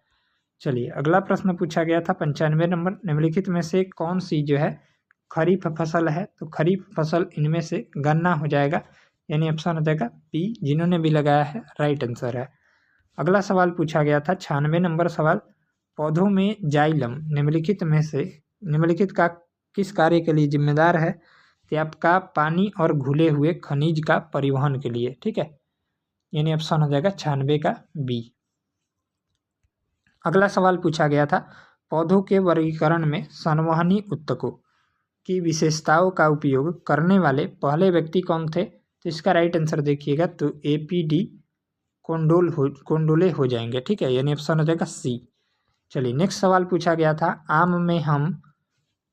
चलिए अगला प्रश्न पूछा गया था 95 नंबर, निम्नलिखित में से कौन सी जो है खरीफ फसल है? तो खरीफ फसल इनमें से गन्ना हो जाएगा, यानी ऑप्शन हो जाएगा बी, जिन्होंने भी लगाया है राइट आंसर है। अगला सवाल पूछा गया था 96 नंबर सवाल, पौधों में जाइलम निम्नलिखित का किस कार्य के लिए जिम्मेदार है? तो आपका पानी और घुले हुए खनिज का परिवहन के लिए। ठीक है, यानी ऑप्शन हो जाएगा 96 का बी। अगला सवाल पूछा गया था, पौधों के वर्गीकरण में संवहनी ऊतकों की विशेषताओं का उपयोग करने वाले पहले व्यक्ति कौन थे? तो इसका राइट आंसर देखिएगा तो APD कोंडोले हो जाएंगे। ठीक है, यानी ऑप्शन हो जाएगा सी। चलिए नेक्स्ट सवाल पूछा गया था, आम में हम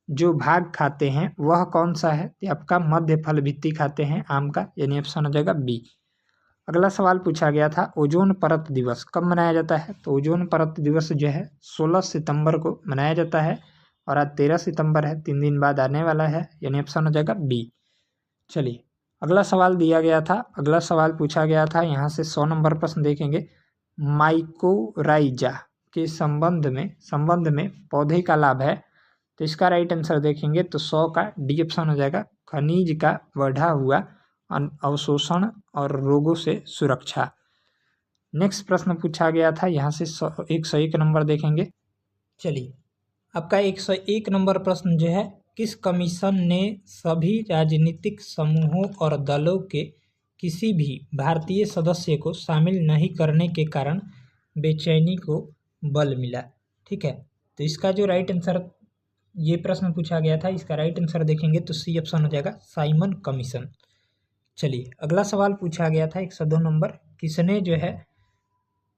जो भाग खाते हैं वह कौन सा है? तो आपका मध्य फल भित्ति खाते हैं आम का, यानी ऑप्शन हो जाएगा बी। अगला सवाल पूछा गया था, ओजोन परत दिवस कब मनाया जाता है? तो ओजोन परत दिवस जो है 16 सितंबर को मनाया जाता है, और आज 13 सितंबर है, 3 दिन बाद आने वाला है, यानी ऑप्शन हो जाएगा बी। चलिए अगला सवाल दिया गया था, अगला सवाल पूछा गया था यहाँ से 100 नंबर प्रश्न देखेंगे, माइकोराइजा के संबंध में पौधे का लाभ है? तो इसका राइट आंसर देखेंगे तो 100 का डी ऑप्शन हो जाएगा, खनिज का बढ़ा हुआ अवशोषण और रोगों से सुरक्षा। नेक्स्ट प्रश्न पूछा गया था यहाँ से 101 नंबर देखेंगे। चलिए आपका 101 नंबर प्रश्न जो है, किस कमीशन ने सभी राजनीतिक समूहों और दलों के किसी भी भारतीय सदस्य को शामिल नहीं करने के कारण बेचैनी को बल मिला? ठीक है, तो इसका जो राइट आंसर, ये प्रश्न पूछा गया था, इसका राइट आंसर देखेंगे तो सी ऑप्शन हो जाएगा, साइमन कमीशन। चलिए अगला सवाल पूछा गया था 102 नंबर, किसने जो है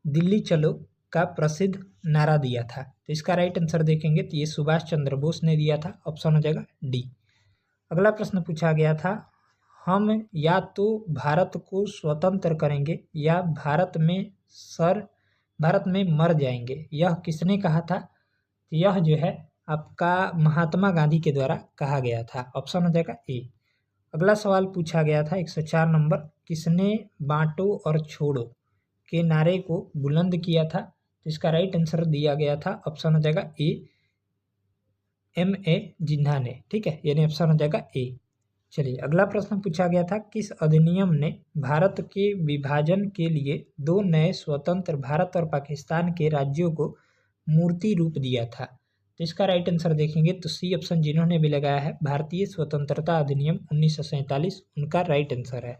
दिल्ली चलो का प्रसिद्ध नारा दिया था? तो इसका राइट आंसर देखेंगे तो ये सुभाष चंद्र बोस ने दिया था, ऑप्शन हो जाएगा डी। अगला प्रश्न पूछा गया था, हम या तो भारत को स्वतंत्र करेंगे या भारत में मर जाएंगे, यह किसने कहा था? तो यह जो है आपका महात्मा गांधी के द्वारा कहा गया था, ऑप्शन हो जाएगा ए। अगला सवाल पूछा गया था 104 नंबर, किसने बांटो और छोड़ो के नारे को बुलंद किया था? तो इसका राइट आंसर दिया गया था, ऑप्शन हो जाएगा ए, M.A. जिन्ना ने। ठीक है, यानी ऑप्शन हो जाएगा ए। चलिए अगला प्रश्न पूछा गया था, किस अधिनियम ने भारत के विभाजन के लिए दो नए स्वतंत्र भारत और पाकिस्तान के राज्यों को मूर्ति रूप दिया था? तो इसका राइट आंसर देखेंगे तो सी ऑप्शन जिन्होंने भी लगाया है, भारतीय स्वतंत्रता अधिनियम 1947, उनका राइट आंसर है।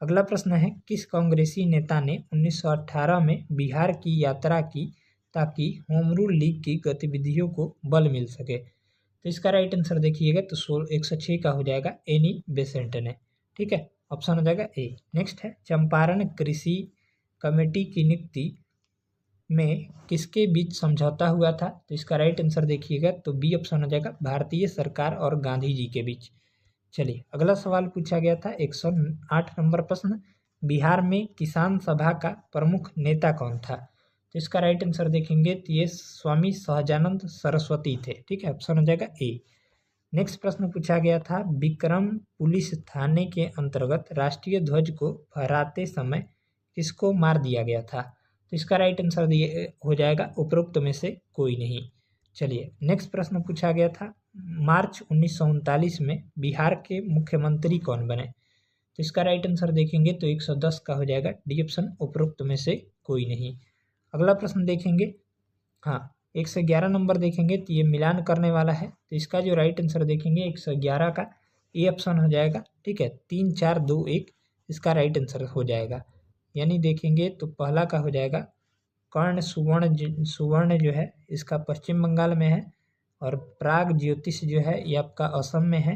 अगला प्रश्न है, किस कांग्रेसी नेता ने 1918 में बिहार की यात्रा की ताकि होम रूल लीग की गतिविधियों को बल मिल सके? तो इसका राइट आंसर देखिएगा तो 106 का हो जाएगा, एनी बेसेंट ने। ठीक है, ऑप्शन हो जाएगा ए। नेक्स्ट है, चंपारण कृषि कमेटी की नियुक्ति में किसके बीच समझौता हुआ था? तो इसका राइट आंसर देखिएगा तो बी ऑप्शन हो जाएगा, भारतीय सरकार और गांधी जी के बीच। चलिए अगला सवाल पूछा गया था 108 नंबर प्रश्न, बिहार में किसान सभा का प्रमुख नेता कौन था? तो इसका राइट आंसर देखेंगे तो ये स्वामी सहजानंद सरस्वती थे। ठीक है, ऑप्शन हो जाएगा ए। नेक्स्ट प्रश्न पूछा गया था, विक्रम पुलिस थाने के अंतर्गत राष्ट्रीय ध्वज को फहराते समय किसको मार दिया गया था? तो इसका राइट आंसर हो जाएगा, उपरोक्त में से कोई नहीं। चलिए नेक्स्ट प्रश्न पूछा गया था, मार्च 1939 में बिहार के मुख्यमंत्री कौन बने? तो इसका राइट आंसर देखेंगे तो 110 का हो जाएगा, डी ऑप्शन, उपरोक्त में से कोई नहीं। अगला प्रश्न देखेंगे, हाँ 111 नंबर देखेंगे तो ये मिलान करने वाला है, तो इसका जो राइट आंसर देखेंगे 111 का ए ऑप्शन हो जाएगा। ठीक है, 3 4 2 1 इसका राइट आंसर हो जाएगा। यानी देखेंगे तो पहला का हो जाएगा कर्ण सुवर्ण जो है इसका पश्चिम बंगाल में है, और प्राग ज्योतिष जो है ये आपका असम में है,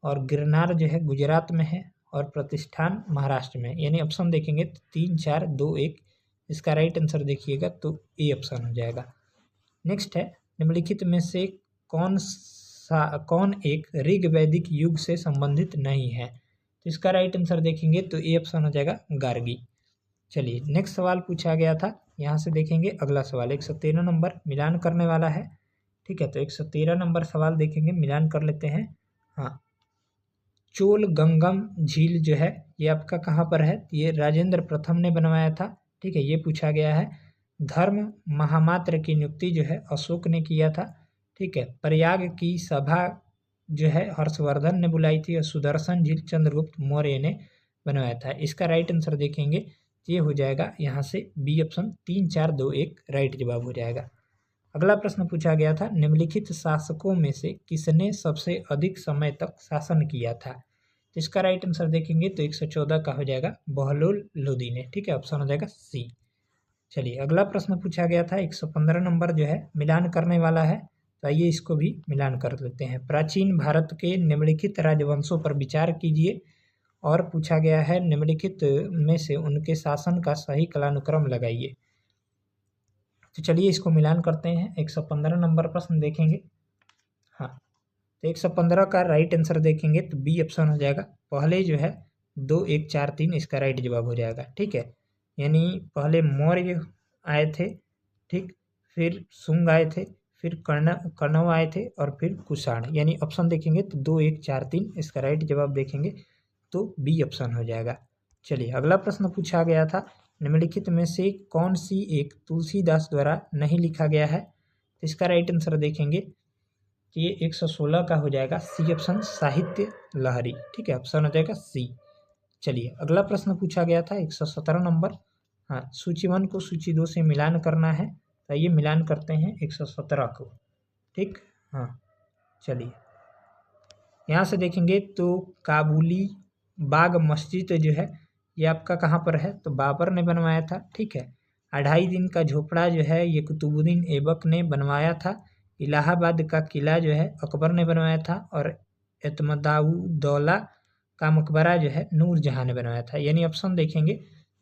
और गिरनार जो है गुजरात में है, और प्रतिष्ठान महाराष्ट्र में। यानी ऑप्शन देखेंगे तो 3 4 2 1 इसका राइट आंसर देखिएगा तो ए ऑप्शन हो जाएगा। नेक्स्ट है, निम्नलिखित में से कौन एक ऋग वैदिक युग से संबंधित नहीं है? तो इसका राइट आंसर देखेंगे तो ए ऑप्शन हो जाएगा, गार्गी। चलिए नेक्स्ट सवाल पूछा गया था, यहाँ से देखेंगे अगला सवाल 113 नंबर, मिलान करने वाला है। ठीक है, तो 113 नंबर सवाल देखेंगे, मिलान कर लेते हैं। हाँ, चोल गंगम झील जो है ये आपका कहाँ पर है? ये राजेंद्र प्रथम ने बनवाया था। ठीक है, ये पूछा गया है। धर्म महामात्र की नियुक्ति जो है अशोक ने किया था। ठीक है, प्रयाग की सभा जो है हर्षवर्धन ने बुलाई थी, और सुदर्शन झील चंद्रगुप्त मौर्य ने बनवाया था। इसका राइट आंसर देखेंगे ये हो जाएगा यहाँ से बी ऑप्शन, 3 4 2 1 राइट जवाब हो जाएगा। अगला प्रश्न पूछा गया था, निम्नलिखित शासकों में से किसने सबसे अधिक समय तक शासन किया था? तो इसका राइट आंसर देखेंगे तो 114 का हो जाएगा, बहलोल लोदी ने। ठीक है, ऑप्शन हो जाएगा सी। चलिए अगला प्रश्न पूछा गया था 115 नंबर जो है, मिलान करने वाला है, तो आइए इसको भी मिलान कर लेते हैं। प्राचीन भारत के निम्नलिखित राजवंशों पर विचार कीजिए, और पूछा गया है निम्नलिखित में से उनके शासन का सही कालानुक्रम लगाइए। तो चलिए इसको मिलान करते हैं। 115 नंबर प्रश्न देखेंगे। हाँ, तो 115 का राइट आंसर देखेंगे तो बी ऑप्शन हो जाएगा, पहले जो है 2 1 4 3 इसका राइट जवाब हो जाएगा। ठीक है, यानी पहले मौर्य आए थे, ठीक, फिर शुंग आए थे, फिर कण्व आए थे, और फिर कुषाण। यानी ऑप्शन देखेंगे तो 2 1 4 3 इसका राइट जवाब देखेंगे तो बी ऑप्शन हो जाएगा। चलिए अगला प्रश्न पूछा गया था, निम्नलिखित में से कौन सी एक तुलसीदास द्वारा नहीं लिखा गया है? तो इसका राइट आंसर देखेंगे तो ये 116 का हो जाएगा, सी ऑप्शन, साहित्य लहरी। ठीक है, ऑप्शन हो जाएगा सी। चलिए अगला प्रश्न पूछा गया था 117 नंबर। हाँ, सूची 1 को सूची 2 से मिलान करना है, तो ये मिलान करते हैं 117 को। ठीक। हाँ चलिए, यहाँ से देखेंगे तो काबुली बाग मस्जिद जो है ये आपका कहाँ पर है, तो बाबर ने बनवाया था। ठीक है। 2.5 दिन का झोपड़ा जो है ये कुतुबुद्दीन ऐबक ने बनवाया था। इलाहाबाद का किला जो है अकबर ने बनवाया था। और एतमदाउद्दौला का मकबरा जो है नूरजहाँ ने बनवाया था। यानी ऑप्शन देखेंगे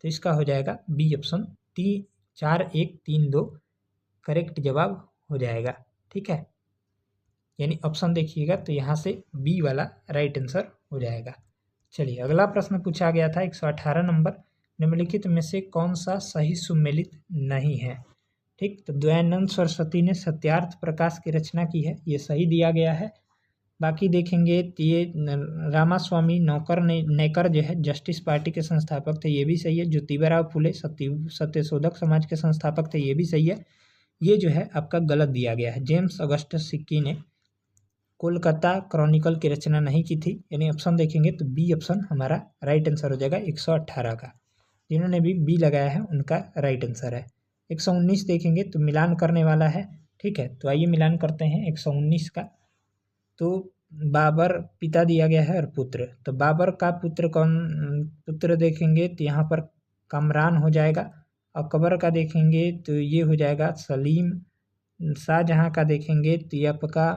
तो इसका हो जाएगा बी ऑप्शन, 4-1-3-2 करेक्ट जवाब हो जाएगा। ठीक है, यानी ऑप्शन देखिएगा तो यहाँ से बी वाला राइट आंसर हो जाएगा। चलिए, अगला प्रश्न पूछा गया था 118 नंबर, निम्नलिखित में से कौन सा सही सुमेलित नहीं है। ठीक, तो दयानंद सरस्वती ने सत्यार्थ प्रकाश की रचना की है, ये सही दिया गया है। बाकी देखेंगे तो ये रामास्वामी नेकर जो है जस्टिस पार्टी के संस्थापक थे, ये भी सही है। ज्योतिबाराव फुले सत्यशोधक समाज के संस्थापक थे, ये भी सही है। ये जो है आपका गलत दिया गया है। जेम्स अगस्टस सिक्की ने कोलकाता क्रॉनिकल की रचना नहीं की थी। यानी ऑप्शन देखेंगे तो बी ऑप्शन हमारा राइट आंसर हो जाएगा 118 का। जिन्होंने भी बी लगाया है उनका राइट आंसर है। 119 देखेंगे तो मिलान करने वाला है। ठीक है, तो आइए मिलान करते हैं 119 का। तो बाबर पिता दिया गया है और पुत्र, तो बाबर का पुत्र देखेंगे तो यहाँ पर कमरान हो जाएगा। अकबर का देखेंगे तो ये हो जाएगा सलीम। शाहजहाँ का देखेंगे तो ये आपका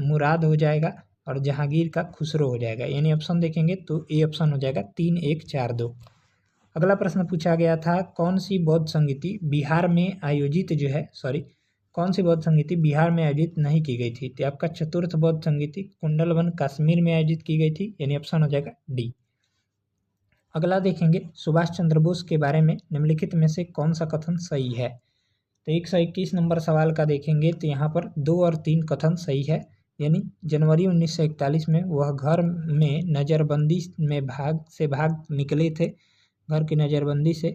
मुराद हो जाएगा। और जहांगीर का खुसरो हो जाएगा। यानी ऑप्शन देखेंगे तो ए ऑप्शन हो जाएगा 3-1-4-2। अगला प्रश्न पूछा गया था कौन सी बौद्ध संगीति बिहार में आयोजित जो है कौन सी बौद्ध संगीति बिहार में आयोजित नहीं की गई थी। तो आपका चतुर्थ बौद्ध संगीति कुंडलवन कश्मीर में आयोजित की गई थी। यानी ऑप्शन हो जाएगा डी। अगला देखेंगे सुभाष चंद्र बोस के बारे में निम्नलिखित में से कौन सा कथन सही है। तो 121 नंबर सवाल का देखेंगे तो यहाँ पर 2 और 3 कथन सही है। यानी जनवरी 1941 में वह घर में नज़रबंदी में भाग निकले थे, घर की नज़रबंदी से,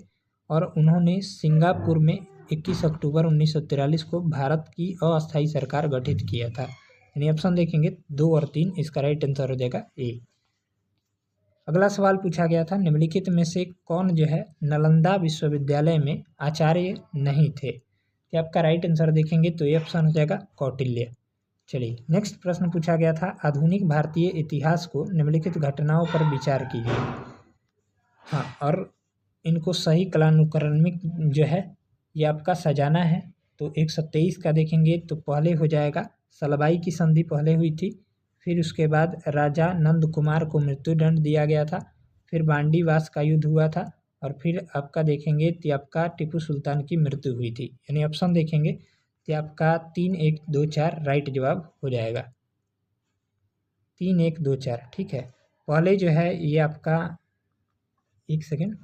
और उन्होंने सिंगापुर में 21 अक्टूबर 1943 को भारत की अस्थायी सरकार गठित किया था। यानी ऑप्शन देखेंगे 2 और 3, इसका राइट आंसर हो जाएगा ए। अगला सवाल पूछा गया था निम्नलिखित में से कौन जो है नालंदा विश्वविद्यालय में आचार्य नहीं थे। कि आपका राइट आंसर देखेंगे तो ये ऑप्शन हो जाएगा कौटिल्य। चलिए, नेक्स्ट प्रश्न पूछा गया था आधुनिक भारतीय इतिहास को निम्नलिखित घटनाओं पर विचार की गई। हाँ, और इनको सही कालानुक्रमिक जो है ये आपका सजाना है। तो 123 का देखेंगे तो पहले हो जाएगा सलबाई की संधि पहले हुई थी, फिर उसके बाद राजा नंद कुमार को मृत्युदंड दिया गया था, फिर बांडीवास का युद्ध हुआ था, और फिर आपका देखेंगे तो आपका टीपू सुल्तान की मृत्यु हुई थी। यानी ऑप्शन देखेंगे तो आपका 3-1-2-4 राइट जवाब हो जाएगा। 3-1-2-4 ठीक है। पहले जो है ये आपका, एक सेकेंड,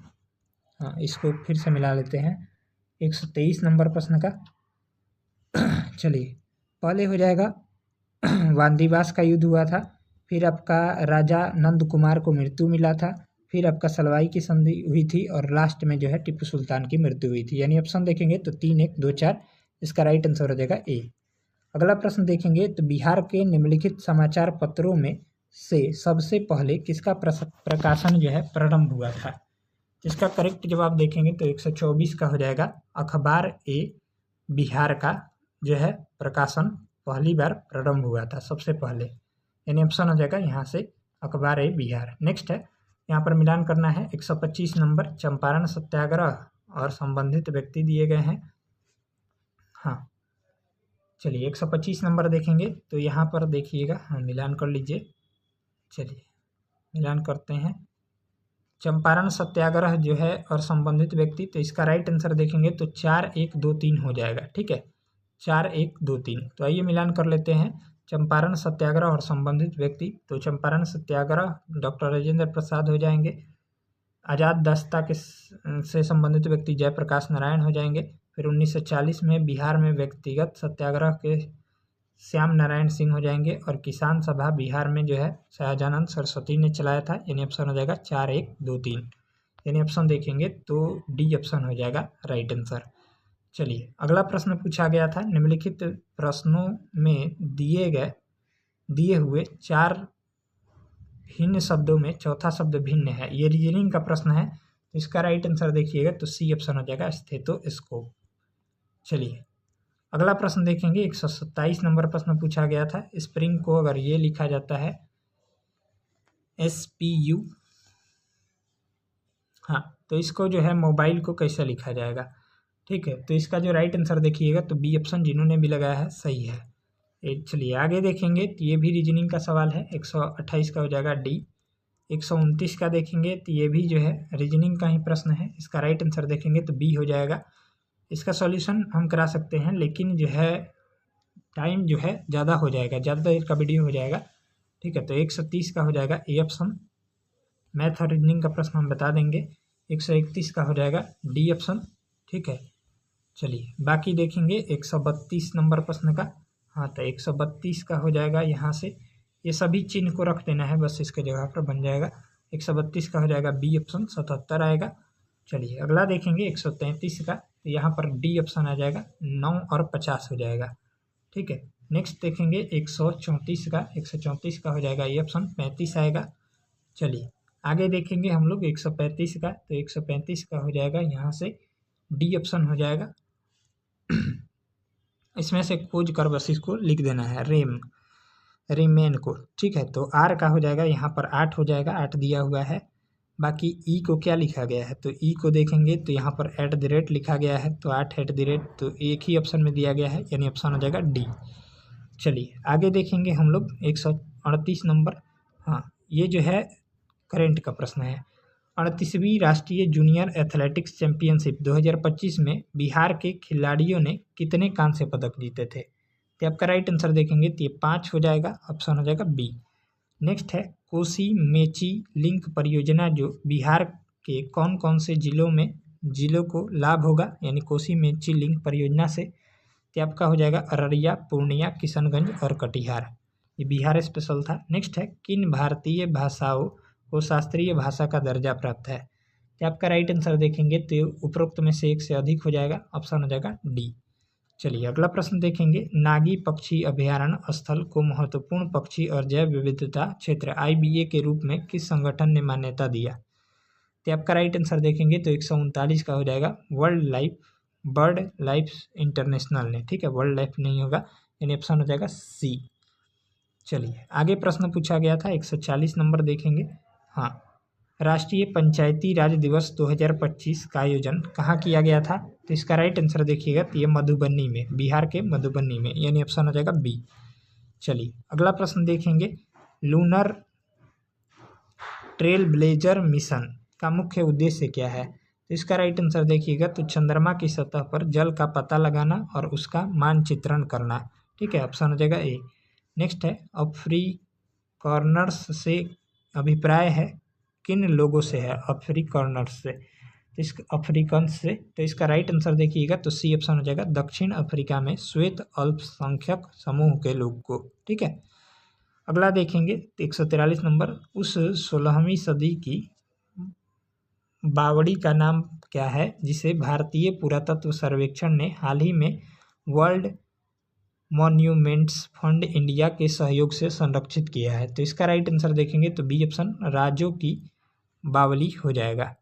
हाँ इसको फिर से मिला लेते हैं 123 नंबर प्रश्न का। चलिए, पहले हो जाएगा वांदीवास का युद्ध हुआ था, फिर आपका राजा नंद कुमार को मृत्यु मिला था, फिर आपका सलवाई की संधि हुई थी, और लास्ट में जो है टीपू सुल्तान की मृत्यु हुई थी। यानी ऑप्शन देखेंगे तो 3-1-2-4, इसका राइट आंसर हो जाएगा ए। अगला प्रश्न देखेंगे तो बिहार के निम्नलिखित समाचार पत्रों में से सबसे पहले किसका प्रकाशन जो है प्रारंभ हुआ था। इसका करेक्ट जवाब देखेंगे तो 124 का हो जाएगा अखबार ए बिहार का जो है प्रकाशन पहली बार प्रारंभ हुआ था सबसे पहले। यानी ऑप्शन हो जाएगा यहाँ से अखबार ए बिहार। नेक्स्ट है, यहाँ पर मिलान करना है 125 नंबर चंपारण सत्याग्रह और संबंधित व्यक्ति दिए गए हैं। हाँ चलिए, 125 नंबर देखेंगे तो यहाँ पर देखिएगा, हाँ मिलान कर लीजिए। चलिए मिलान करते हैं चंपारण सत्याग्रह जो है और संबंधित व्यक्ति, तो इसका राइट आंसर देखेंगे तो 4-1-2-3 हो जाएगा। ठीक है, 4-1-2-3। तो आइए मिलान कर लेते हैं चंपारण सत्याग्रह और संबंधित व्यक्ति। तो चंपारण सत्याग्रह डॉक्टर राजेंद्र प्रसाद हो जाएंगे, आज़ाद दास्ता के से संबंधित व्यक्ति जयप्रकाश नारायण हो जाएंगे, फिर 1940 में बिहार में व्यक्तिगत सत्याग्रह के श्याम नारायण सिंह हो जाएंगे, और किसान सभा बिहार में जो है शाहजानंद सरस्वती ने चलाया था। यानी ऑप्शन हो जाएगा 4-1-2-3। यानी ऑप्शन देखेंगे तो डी ऑप्शन हो जाएगा राइट आंसर। चलिए, अगला प्रश्न पूछा गया था निम्नलिखित प्रश्नों में दिए हुए 4 भिन्न शब्दों में चौथा शब्द भिन्न है। ये रीजनिंग का प्रश्न है, तो इसका राइट आंसर देखिएगा तो सी ऑप्शन हो जाएगा स्टेथोस्कोप। चलिए, अगला प्रश्न देखेंगे 127 नंबर प्रश्न पूछा गया था। स्प्रिंग को अगर ये लिखा जाता है SPU, हाँ, तो इसको जो है मोबाइल को कैसे लिखा जाएगा, ठीक है। तो इसका जो राइट आंसर देखिएगा तो बी ऑप्शन जिन्होंने भी लगाया है सही है। चलिए आगे देखेंगे तो ये भी रीजनिंग का सवाल है। 128 का हो जाएगा डी। 129 का देखेंगे तो ये भी जो है रीजनिंग का ही प्रश्न है। इसका राइट आंसर देखेंगे तो बी हो जाएगा। इसका सॉल्यूशन हम करा सकते हैं, लेकिन जो है टाइम जो है ज़्यादा हो जाएगा, ज़्यादा देर का वीडियो हो जाएगा, ठीक है। तो 130 का हो जाएगा ए ऑप्शन। मैथ और रीजनिंग का प्रश्न हम बता देंगे। 131 का हो जाएगा डी ऑप्शन, ठीक है। चलिए बाकी देखेंगे 132 नंबर प्रश्न का। हाँ, तो 132 का हो जाएगा यहाँ से, ये सभी चिन्ह को रख देना है बस, इसके जगह पर बन जाएगा। 132 का हो जाएगा बी ऑप्शन, 77 आएगा। चलिए अगला देखेंगे 133 का, तो यहाँ पर डी ऑप्शन आ जाएगा, 9 और 50 हो जाएगा, ठीक है। नेक्स्ट देखेंगे 134 का। 134 का हो जाएगा ए ऑप्शन, 35 आएगा। चलिए आगे देखेंगे हम लोग 135 का, तो 135 का हो जाएगा यहाँ से डी ऑप्शन हो जाएगा। इसमें से खोज कर बस इसको लिख देना है, रेमेन को, ठीक है। तो आर का हो जाएगा यहाँ पर 8 हो जाएगा, 8 दिया हुआ है। बाकी ई को क्या लिखा गया है, तो ई को देखेंगे तो यहाँ पर @ लिखा गया है, तो 8 @ तो एक ही ऑप्शन में दिया गया है, यानी ऑप्शन हो जाएगा डी। चलिए आगे देखेंगे हम लोग 138 नंबर। हाँ, ये जो है करेंट का प्रश्न है। 38वीं राष्ट्रीय जूनियर एथलेटिक्स चैंपियनशिप 2025 में बिहार के खिलाड़ियों ने कितने कांस्य पदक जीते थे। तो आपका राइट आंसर देखेंगे तो ये 5 हो जाएगा, ऑप्शन हो जाएगा बी। नेक्स्ट है कोसी मेची लिंक परियोजना, जो बिहार के कौन कौन से जिलों को लाभ होगा, यानी कोसी मेची लिंक परियोजना से। तो आपका हो जाएगा अररिया, पूर्णिया, किशनगंज और कटिहार। ये बिहार स्पेशल था। नेक्स्ट है किन भारतीय भाषाओं को शास्त्रीय भाषा का दर्जा प्राप्त है। तो आपका राइट आंसर देखेंगे तो उपरोक्त में से एक से अधिक हो जाएगा, ऑप्शन हो जाएगा डी। चलिए अगला प्रश्न देखेंगे। नागी पक्षी अभयारण्य स्थल को महत्वपूर्ण पक्षी और जैव विविधता क्षेत्र IBA के रूप में किस संगठन ने मान्यता दिया। तो आपका राइट आंसर देखेंगे तो 139 का हो जाएगा बर्ड लाइफ इंटरनेशनल ने, ठीक है। वर्ल्ड लाइफ नहीं होगा, यानी ऑप्शन हो जाएगा सी। चलिए आगे प्रश्न पूछा गया था 140 नंबर देखेंगे। हाँ, राष्ट्रीय पंचायती राज दिवस 2025 का आयोजन कहाँ किया गया था। तो इसका राइट आंसर देखिएगा तो ये मधुबनी में, बिहार के मधुबनी में, यानी ऑप्शन हो जाएगा बी। चलिए अगला प्रश्न देखेंगे। लूनर ट्रेल ब्लेजर मिशन का मुख्य उद्देश्य क्या है। तो इसका राइट आंसर देखिएगा तो चंद्रमा की सतह पर जल का पता लगाना और उसका मानचित्रण करना, ठीक है, ऑप्शन हो जाएगा ए। नेक्स्ट है अफ्रीकॉर्नर्स से अभिप्राय है किन लोगों से है, अफ्रीकॉर्नर्स से, अफ्रीकन से। तो इसका राइट आंसर देखिएगा तो सी ऑप्शन हो जाएगा, दक्षिण अफ्रीका में श्वेत अल्पसंख्यक समूह के लोग को, ठीक है। अगला देखेंगे 143 नंबर। उस 16वीं सदी की बावड़ी का नाम क्या है जिसे भारतीय पुरातत्व सर्वेक्षण ने हाल ही में वर्ल्ड मॉन्यूमेंट्स फंड इंडिया के सहयोग से संरक्षित किया है। तो इसका राइट आंसर देखेंगे तो बी ऑप्शन राजो की बावली हो जाएगा।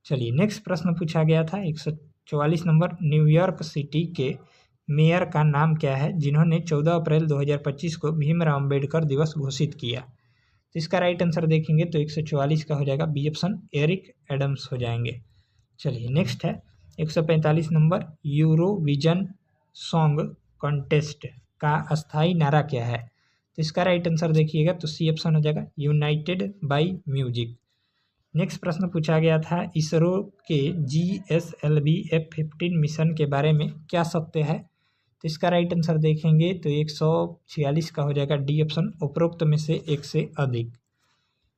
चलिए नेक्स्ट प्रश्न पूछा गया था 144 नंबर। न्यूयॉर्क सिटी के मेयर का नाम क्या है जिन्होंने 14 अप्रैल 2025 को भीमराव अम्बेडकर दिवस घोषित किया। तो इसका राइट आंसर देखेंगे तो 144 का हो जाएगा बी ऑप्शन, एरिक एडम्स हो जाएंगे। चलिए नेक्स्ट है 145 नंबर। यूरोविजन सॉन्ग कॉन्टेस्ट का अस्थाई नारा क्या है। तो इसका राइट आंसर देखिएगा तो सी ऑप्शन हो जाएगा, यूनाइटेड बाय म्यूजिक। नेक्स्ट प्रश्न पूछा गया था इसरो के GSLV F-15 मिशन के बारे में क्या सत्य है। तो इसका राइट आंसर देखेंगे तो 146 का हो जाएगा डी ऑप्शन, उपरोक्त में से एक से अधिक।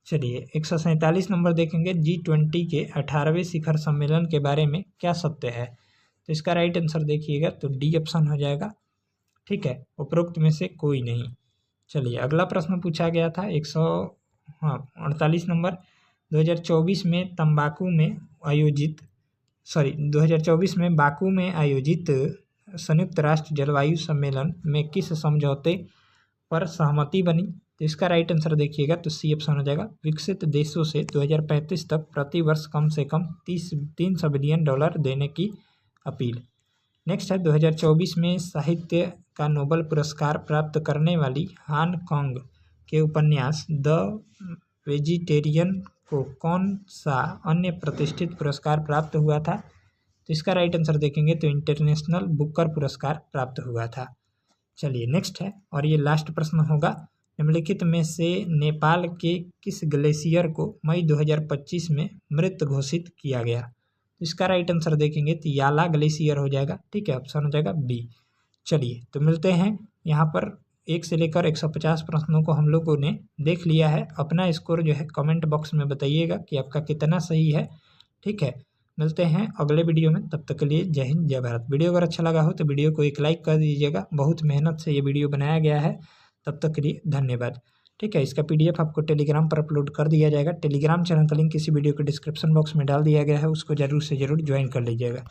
चलिए 147 नंबर देखेंगे। G20 के 18वें शिखर सम्मेलन के बारे में क्या सत्य है। तो इसका राइट आंसर देखिएगा तो डी ऑप्शन हो जाएगा, ठीक है, उपरोक्त में से कोई नहीं। चलिए अगला प्रश्न पूछा गया था 148 नंबर। 2024 में बाकू में आयोजित संयुक्त राष्ट्र जलवायु सम्मेलन में किस समझौते पर सहमति बनी। तो इसका राइट आंसर देखिएगा तो सी ऑप्शन हो जाएगा, विकसित देशों से 2035 तक प्रति वर्ष कम से कम $300 बिलियन देने की अपील। नेक्स्ट है 2024 में साहित्य का नोबेल पुरस्कार प्राप्त करने वाली हांगकांग के उपन्यास द वेजिटेरियन को कौन सा अन्य प्रतिष्ठित पुरस्कार प्राप्त हुआ था? तो इसका राइट आंसर देखेंगे तो इंटरनेशनल बुकर पुरस्कार प्राप्त हुआ था। चलिए नेक्स्ट है और ये लास्ट प्रश्न होगा, निम्नलिखित में से नेपाल के किस ग्लेशियर को मई 2025 में मृत घोषित किया गया? तो इसका राइट आंसर देखेंगे तो याला ग्लेशियर हो जाएगा। ठीक है, ऑप्शन हो जाएगा बी। चलिए तो मिलते हैं यहाँ पर 1 से लेकर 150 प्रश्नों को हम लोगों ने देख लिया है। अपना स्कोर जो है कमेंट बॉक्स में बताइएगा कि आपका कितना सही है। ठीक है, मिलते हैं अगले वीडियो में, तब तक के लिए जय हिंद जय भारत। वीडियो अगर अच्छा लगा हो तो वीडियो को एक लाइक कर दीजिएगा, बहुत मेहनत से ये वीडियो बनाया गया है। तब तक के लिए धन्यवाद। ठीक है, इसका PDF आपको टेलीग्राम पर अपलोड कर दिया जाएगा। टेलीग्राम चैनल का लिंक इसी वीडियो के डिस्क्रिप्शन बॉक्स में डाल दिया गया है, उसको जरूर से जरूर ज्वाइन कर लीजिएगा।